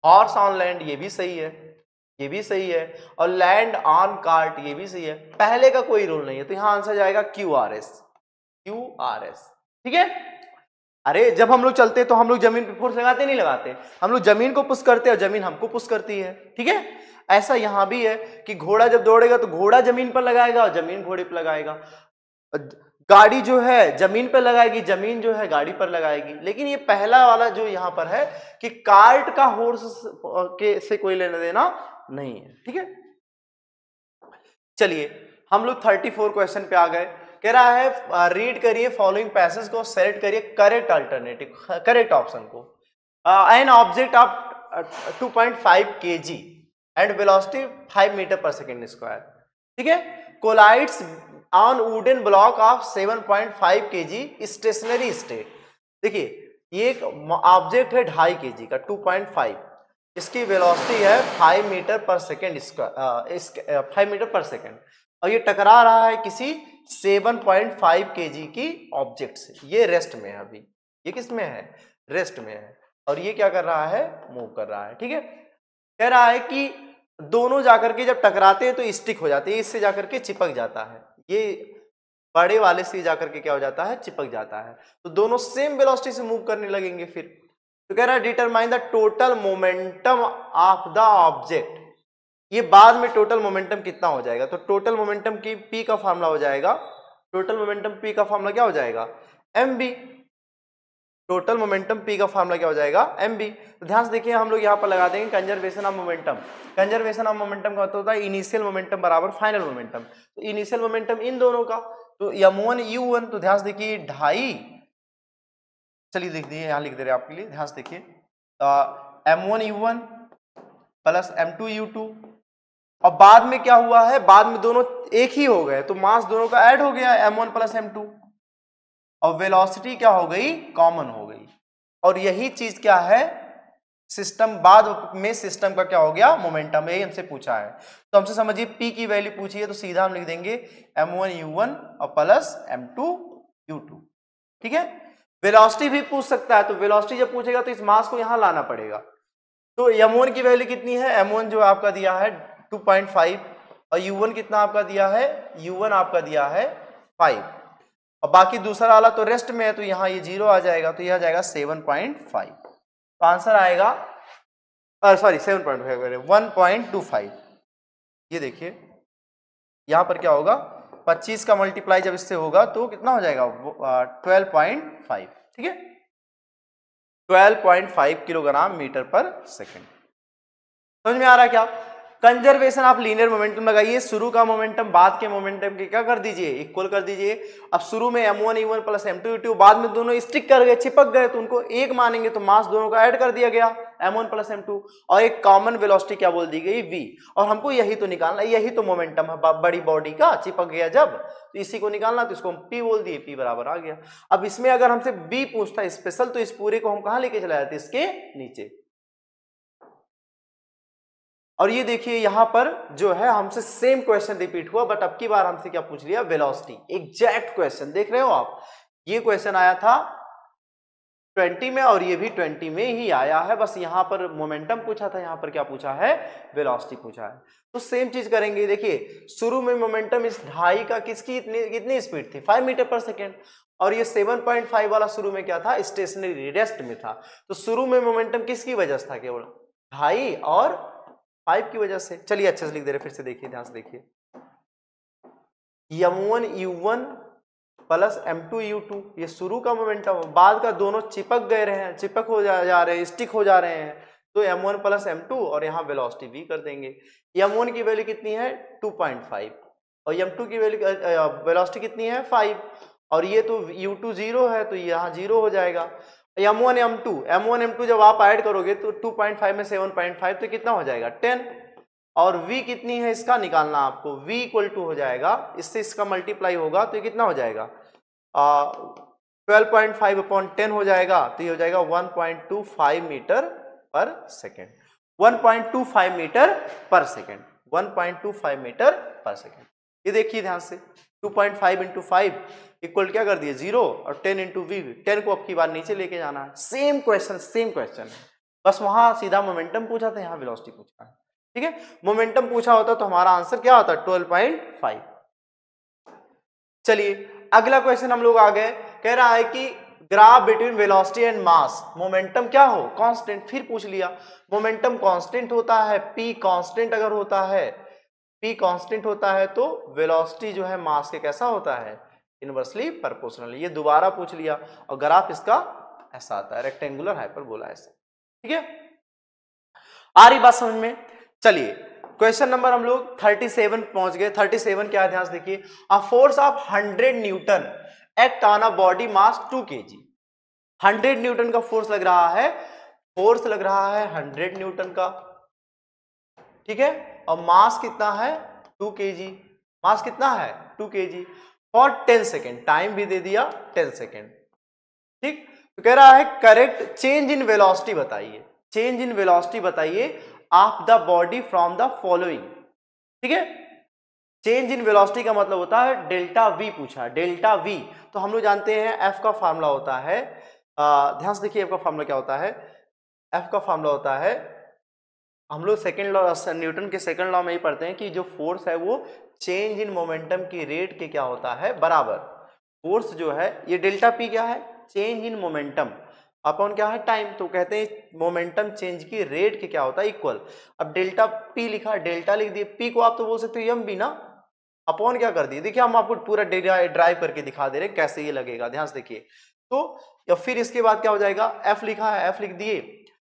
हॉर्स ऑन लैंड ये भी सही है, ये भी सही है, और लैंड ऑन कार्ट ये भी सही है, पहले का कोई रूल नहीं है, तो यहां आंसर जाएगा QRS, QRS, ठीक है। अरे जब हम लोग चलते तो हम लोग जमीन पे फोर्स लगाते नहीं लगाते, हम लोग जमीन को पुश करते हैं और जमीन हमको पुश करती है, ठीक है। ऐसा यहां भी है कि घोड़ा जब दौड़ेगा तो घोड़ा जमीन पर लगाएगा और जमीन घोड़े पर लगाएगा, गाड़ी जो है जमीन पर लगाएगी, जमीन जो है गाड़ी पर लगाएगी। लेकिन ये पहला वाला जो यहां पर है कि कार्ट का हॉर्स के से कोई लेना देना नहीं है, ठीक है। चलिए हम लोग 34 क्वेश्चन पे आ गए, कह रहा है रीड करिए फॉलोइंग पैसेज को, सेलेक्ट करिए करेक्ट अल्टरनेटिव, करेक्ट ऑप्शन को। An object of 2.5 kg and velocity 5 metre पर सेकेंड स्क्वायर, ठीक है, collides on wooden block of 7.5 kg stationary state. देखिए ये एक ऑब्जेक्ट है 2.5 kg का, 2.5, इसकी वेलोसिटी है 5 मीटर पर सेकेंड स्क्वायर, 5 मीटर पर सेकेंड, और ये टकरा रहा है किसी 7.5 kg की ऑब्जेक्ट से। ये रेस्ट में है अभी, ये किस में है, रेस्ट में है, और ये क्या कर रहा है, मूव कर रहा है। ठीक है, कह रहा है कि दोनों जाकर के जब टकराते हैं तो स्टिक हो जाते हैं, इससे जाकर के चिपक जाता है, ये बड़े वाले से जाकर के क्या हो जाता है, चिपक जाता है, तो दोनों सेम वेलोसिटी से मूव करने लगेंगे फिर। तो कह रहा है determine the total momentum of the object, ये बाद में टोटल मोमेंटम कितना हो जाएगा, तो टोटल मोमेंटम की पी का फॉर्मूला हो जाएगा, टोटल मोमेंटम पी का फॉर्मूला क्या हो जाएगा, M B, total momentum P का फॉर्मूला क्या हो जाएगा, एम बी। तो ध्यान से देखिए हम लोग यहाँ पर लगा देंगे conservation of momentum, conservation of momentum का मतलब होता है इनिशियल मोमेंटम बराबर फाइनल मोमेंटम, तो इनिशियल मोमेंटम इन दोनों का, तो m1 u1, तो ध्यान से देखिए 2.5, चलिए लिख दिए, यहाँ लिख दे रहे हैं आपके लिए, ध्यान से देखिए m1 u1 plus m2 u2, और बाद में क्या हुआ है, बाद में दोनों एक ही हो गए, तो मास दोनों का ऐड हो गया m1 प्लस m2, और वेलोसिटी क्या हो गई, कॉमन हो गई, और यही चीज क्या है, सिस्टम बाद में सिस्टम का क्या हो गया, मोमेंटम, यही हमसे पूछा है। तो हमसे समझिए p की वैल्यू पूछी है, तो सीधा हम लिख देंगे m1 u1 और प्लस m2 u2। ठीक है, वेलोसिटी भी पूछ सकता है, तो वेलोसिटी जब पूछेगा तो इस मास को यहां लाना पड़ेगा, तो m1 की वैल्यू कितनी है, m1 जो आपका दिया है 2.5, और u1 कितना आपका दिया है, u1 आपका दिया है 5, और बाकी दूसरा वाला तो रेस्ट में है, तो यहाँ ये 0 आ जाएगा, तो यह आ जाएगा 7.5, तो आंसर आएगा, सॉरी 7.5 1.25। ये देखिए यहां पर क्या होगा, 25 का मल्टीप्लाई जब इससे होगा तो कितना हो जाएगा, 12.5। ठीक है, 12.5 किलोग्राम मीटर पर सेकेंड। समझ में आ रहा है क्या, कंजर्वेशन आप लीनियर मोमेंटम लगाइए, शुरू का मोमेंटम बाद के मोमेंटम के क्या कर दीजिए, इक्वल कर दीजिए। अब शुरू में m1 u1 plus m2 u2, बाद में दोनों स्टिक कर गए, चिपक गए, तो उनको एक मानेंगे, तो मास दोनों का ऐड कर दिया गया m1 प्लस m2, और एक कॉमन वेलोसिटी क्या बोल दी गई, v, और हमको यही तो निकालना, यही तो मोमेंटम है बड़ी बॉडी का, चिपक गया जब, तो इसी को निकालना, तो इसको हम p बोल दिए, p बराबर आ गया। अब इसमें अगर हमसे b पूछता स्पेशल, तो इस पूरे को हम कहां लेके चला जाते, इसके नीचे। और ये देखिए यहां पर जो है हमसे सेम क्वेश्चन रिपीट हुआ, बट अब की बार हमसे क्या पूछ लिया, वेलोसिटी, एग्जैक्ट क्वेश्चन, देख रहे हो आप, ये क्वेश्चन आया था 20 में, और ये भी 20 में ही आया है, बस यहां पर मोमेंटम पूछा था, यहां पर क्या पूछा है, वेलोसिटी पूछा है। तो सेम चीज करेंगे, देखिए शुरू में मोमेंटम इस 2.5 का किसकी कितनी स्पीड थी, 5 मीटर पर सेकेंड, और ये 7.5 वाला शुरू में क्या था, स्टेशनरी रेस्ट में था, तो शुरू में मोमेंटम किसकी वजह से था, केवल 2.5 और 5 की वजह से। चलिए अच्छे से लिख दे रहे, फिर से देखिए, ध्यान से देखिए, m1 u1 plus m2 u2, ये शुरू का मोमेंटम, बाद का दोनों चिपक गए रहे हैं, चिपक हो जा रहे हैं, स्टिक हो जा रहे हैं, तो m1 प्लस m2, और यहाँ वेलोसिटी v कर देंगे। m1 की वैल्यू कितनी है 2.5, और m2 की वैल्यू वेलोसिटी कितनी है 5, और ये तो u2 0 है, तो यहाँ 0 हो जाएगा। m1 m2 जब आप ऐड करोगे तो 2.5 में 7.5, तो कितना हो जाएगा 10, और v कितनी है इसका निकालना आपको, v इक्वल टू हो जाएगा, इससे इसका मल्टीप्लाई होगा तो ये कितना हो जाएगा 12.5 अपॉन 10 हो जाएगा, तो ये हो जाएगा 1.25 मीटर पर सेकेंड, 1.25 मीटर पर सेकेंड, 1.25 मीटर पर सेकेंड। ये देखिए ध्यान से, 2.5 इंटू 5 इक्वल क्या कर दिए 0, और 10 इंटू वी, 10 को अब की बार नीचे लेके जाना है। सेम क्वेश्चन है, बस वहां सीधा मोमेंटम पूछा था, यहाँ वेलोसिटी पूछा है। ठीक है, मोमेंटम पूछा होता तो हमारा आंसर क्या होता, 12.5। चलिए अगला क्वेश्चन हम लोग आ गए, कह रहा है कि graph between velocity and mass, momentum क्या हो, कांस्टेंट। फिर पूछ लिया, मोमेंटम कांस्टेंट होता है, p कांस्टेंट अगर होता है, p कांस्टेंट होता है, तो वेलोसिटी जो है मास के कैसा होता है, इनवर्सली प्रोपोर्शनल। ये दोबारा पूछ लिया, और ग्राफ इसका ऐसा आता है, रेक्टेंगुलर हाइपरबोला ऐसा। ठीक है, आ रही बात समझ में। चलिए क्वेश्चन नंबर हम लोग 37 पहुंच गए। 37 क्या है, ध्यान से देखिए, a force of 100 Newton act on a body mass 2 kg। 100 Newton का फोर्स लग रहा है, 100 न्यूटन का, ठीक है, और मास कितना है 2 kg, मास कितना है 2 kg फॉर 10 सेकेंड, टाइम भी दे दिया 10 सेकेंड। ठीक, तो कह रहा है करेक्ट चेंज इन वेलोसिटी बताइए, चेंज इन वेलोसिटी बताइए of the body from the following. ठीक है, चेंज इन वेलोसिटी का मतलब होता है डेल्टा वी पूछा, डेल्टा वी। तो हम लोग जानते हैं एफ का फार्मूला होता है, ध्यान से देखिए एफ का फार्मूला क्या होता है। एफ का फार्मूला होता है, हम लोग सेकंड लॉ, न्यूटन के सेकंड लॉ में ही पढ़ते हैं कि जो फोर्स है वो चेंज इन मोमेंटम की रेट के क्या होता है, बराबर। फोर्स जो है ये डेल्टा पी क्या है, चेंज इन मोमेंटम अपॉन क्या है, टाइम। तो कहते हैं मोमेंटम चेंज की रेट के क्या होता है, इक्वल। अब डेल्टा पी लिखा, डेल्टा लिख दिए, पी को आप तो बोल सकते हो एम बी ना, अपॉन क्या कर दिए। देखिए हम आपको पूरा ड्राइव करके दिखा दे रहे हैं कैसे ये लगेगा, ध्यान से देखिए। तो या फिर इसके बाद क्या हो जाएगा, एफ लिखा है, एफ लिख दिए।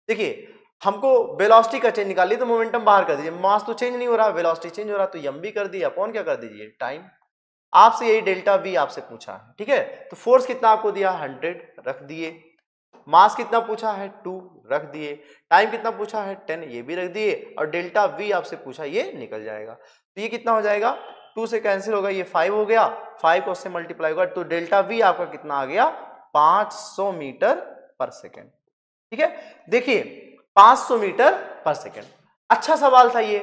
देखिए हमको वेलोसिटी का चेंज निकालिए तो मोमेंटम बाहर कर दीजिए, मास तो चेंज नहीं हो रहा, वेलोसिटी चेंज हो रहा, तो एम भी कर दिए, अपॉन क्या कर दीजिए, टाइम। आपसे यही डेल्टा वी आपसे पूछा है। ठीक है, तो फोर्स कितना आपको दिया, 100 रख दिए। मास कितना पूछा है, 2 रख दिए। टाइम कितना पूछा है, 10, ये भी रख दिए। और डेल्टा वी आपसे पूछा, ये निकल जाएगा। तो ये कितना हो जाएगा, 2 से कैंसिल होगा, ये 5 हो गया, 5 को उससे मल्टीप्लाई होगा, तो डेल्टा वी आपका कितना आ गया, 500 मीटर पर सेकेंड। ठीक है, देखिए 500 मीटर पर सेकेंड। अच्छा सवाल था ये।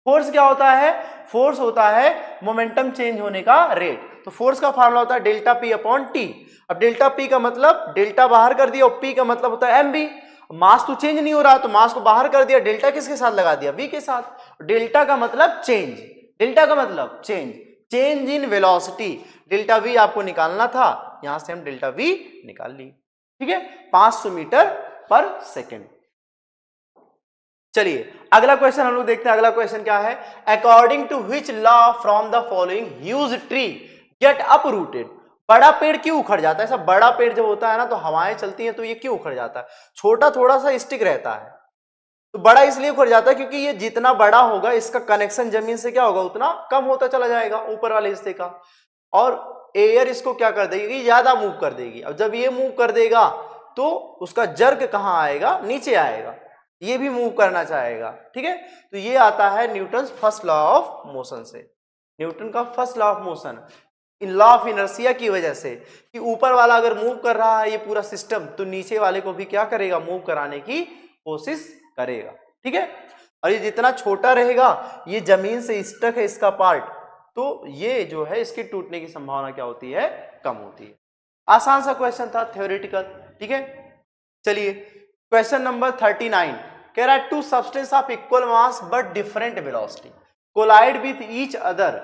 फोर्स क्या होता है, फोर्स होता है मोमेंटम चेंज होने का रेट। तो फोर्स का फार्मूला होता है डेल्टा पी अपॉन टी। अब डेल्टा पी का मतलब डेल्टा बाहर कर दिया और पी का मतलब होता है एम बी। मास तो चेंज नहीं हो रहा तो मास को बाहर कर दिया, डेल्टा किसके साथ लगा दिया, वी के साथ। डेल्टा का मतलब चेंज, डेल्टा का मतलब change, change in velocity. Delta we आपको निकालना था, यहां से हम डेल्टा वी निकाल ली। ठीक है, 500 मीटर पर सेकेंड। चलिए अगला क्वेश्चन हम लोग देखते हैं। अगला क्वेश्चन क्या है, according to which law from the following huge tree get uprooted. बड़ा पेड़ क्यों उखड़ जाता है, ऐसा बड़ा पेड़ जब होता है ना तो हवाएं चलती हैं तो ये क्यों उखड़ जाता है, छोटा थोड़ा सा स्टिक रहता है। तो बड़ा इसलिए उखड़ जाता है क्योंकि ये जितना बड़ा होगा इसका कनेक्शन जमीन से क्या होगा, उतना कम होता चला जाएगा ऊपर वाले हिस्से का, और एयर इसको क्या कर देगी, ज्यादा मूव कर देगी। अब जब ये मूव कर देगा तो उसका जर्क कहां आएगा, नीचे आएगा, ये भी मूव करना चाहेगा। ठीक है, तो ये आता है Newton first law of motion से, न्यूटन का first law of motion, in law of inertia की वजह से कि ऊपर वाला अगर मूव कर रहा है ये पूरा सिस्टम तो नीचे वाले को भी क्या करेगा, मूव कराने की कोशिश करेगा। ठीक है, और ये जितना छोटा रहेगा, ये जमीन से स्टक है इसका पार्ट, तो ये जो है इसके टूटने की संभावना क्या होती है, कम होती है। आसान सा क्वेश्चन था, थ्योरेटिकल। ठीक है, चलिए क्वेश्चन नंबर 39 कह रहा है two substance of equal mass but different velocity collide with each other.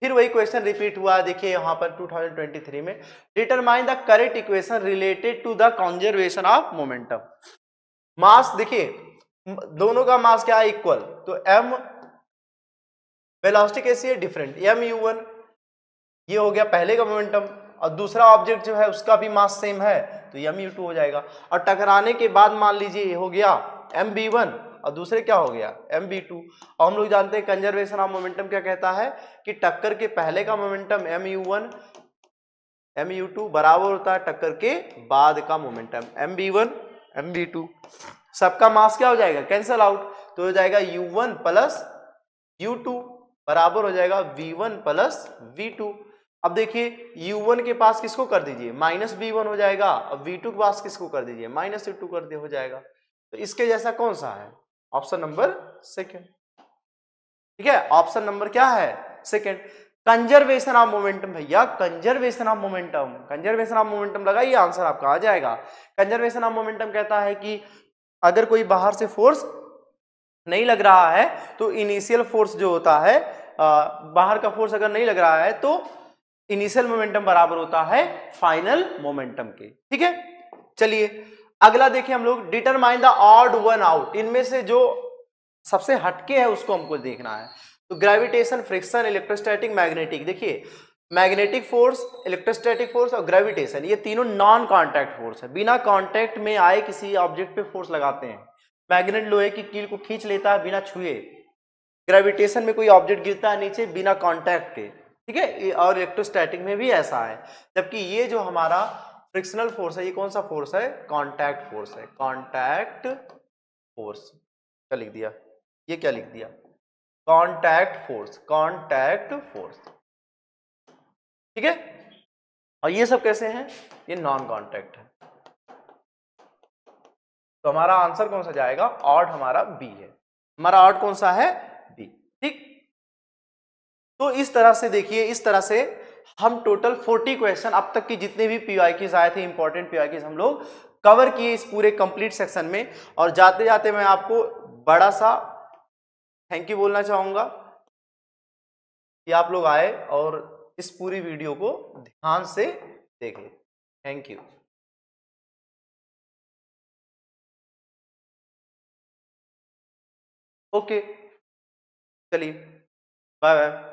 फिर वही क्वेश्चन रिपीट हुआ, देखिए यहां पर 2023 में, determine the correct equation related to the conservation of momentum. Mass देखिए दोनों का मास क्या है, इक्वल, तो m वेलोसिटी कैसी है, डिफरेंट, mu1 ये हो गया पहले का मोमेंटम, और दूसरा ऑब्जेक्ट जो है उसका भी मास सेम है तो mu2 हो जाएगा। और टकराने के बाद मान लीजिए ये हो गया mb1 और दूसरे क्या हो गया mb2। और हम लोग जानते हैं कंजर्वेशन ऑफ मोमेंटम क्या कहता है कि टक्कर के पहले का मोमेंटम mu1 mu2 बराबर होता है टक्कर के बाद का मोमेंटम mb1 mb2। सबका मास क्या हो जाएगा, कैंसल आउट, तो हो जाएगा u1 प्लस u2 बराबर हो जाएगा v1 प्लस v2। अब देखिए u1 के पास किसको कर दीजिए, माइनस v1 हो जाएगा, और v2 के पास किसको कर दीजिए, माइनस v2 कर दिए, हो जाएगा। तो इसके जैसा कौन सा है, ऑप्शन नंबर सेकेंड। ठीक है, ऑप्शन नंबर क्या है, सेकेंड। कंजर्वेशन ऑफ मोमेंटम, भैया conservation of momentum, conservation of momentum लगाइए, आंसर आपका आ जाएगा। कंजर्वेशन ऑफ मोमेंटम कहता है कि अगर कोई बाहर से फोर्स नहीं लग रहा है तो इनिशियल फोर्स जो होता है, बाहर का फोर्स अगर नहीं लग रहा है तो इनिशियल मोमेंटम बराबर होता है फाइनल मोमेंटम के। ठीक है, चलिए अगला देखिए हम लोग, determine the odd one out. इनमें से जो सबसे हटके है उसको हमको देखना है। तो ग्रेविटेशन, फ्रिक्शन, इलेक्ट्रोस्टैटिक, मैग्नेटिक। देखिए मैग्नेटिक फोर्स, इलेक्ट्रोस्टैटिक फोर्स और ग्रेविटेशन ये तीनों नॉन कांटेक्ट फोर्स है, बिना कांटेक्ट में आए किसी ऑब्जेक्ट पे फोर्स लगाते हैं। मैग्नेट लोहे की कील को खींच लेता है बिना छुए, ग्रेविटेशन में कोई ऑब्जेक्ट गिरता है नीचे बिना कांटेक्ट के। ठीक है, और इलेक्ट्रोस्टैटिक में भी ऐसा है। जबकि ये जो हमारा फ्रिक्शनल फोर्स है, ये कौन सा फोर्स है, कांटेक्ट फोर्स है, कांटेक्ट फोर्स। क्या लिख दिया, ये क्या लिख दिया, कांटेक्ट फोर्स, कांटेक्ट फोर्स। ठीक है, और ये सब कैसे हैं, ये नॉन कांटेक्ट है, तो हमारा आंसर कौन सा जाएगा, ऑड हमारा बी है, हमारा ऑड कौन सा है, बी। ठीक, तो इस तरह से देखिए, इस तरह से हम टोटल 40 क्वेश्चन अब तक की जितने भी पीवाईक्यूज आए थे, इंपॉर्टेंट पीवाईक्यूज हम लोग कवर किए इस पूरे कंप्लीट सेक्शन में। और जाते जाते मैं आपको बड़ा सा थैंक यू बोलना चाहूंगा कि आप लोग आए और इस पूरी वीडियो को ध्यान से देखें। Thank you. ओके, चलिए बाय बाय।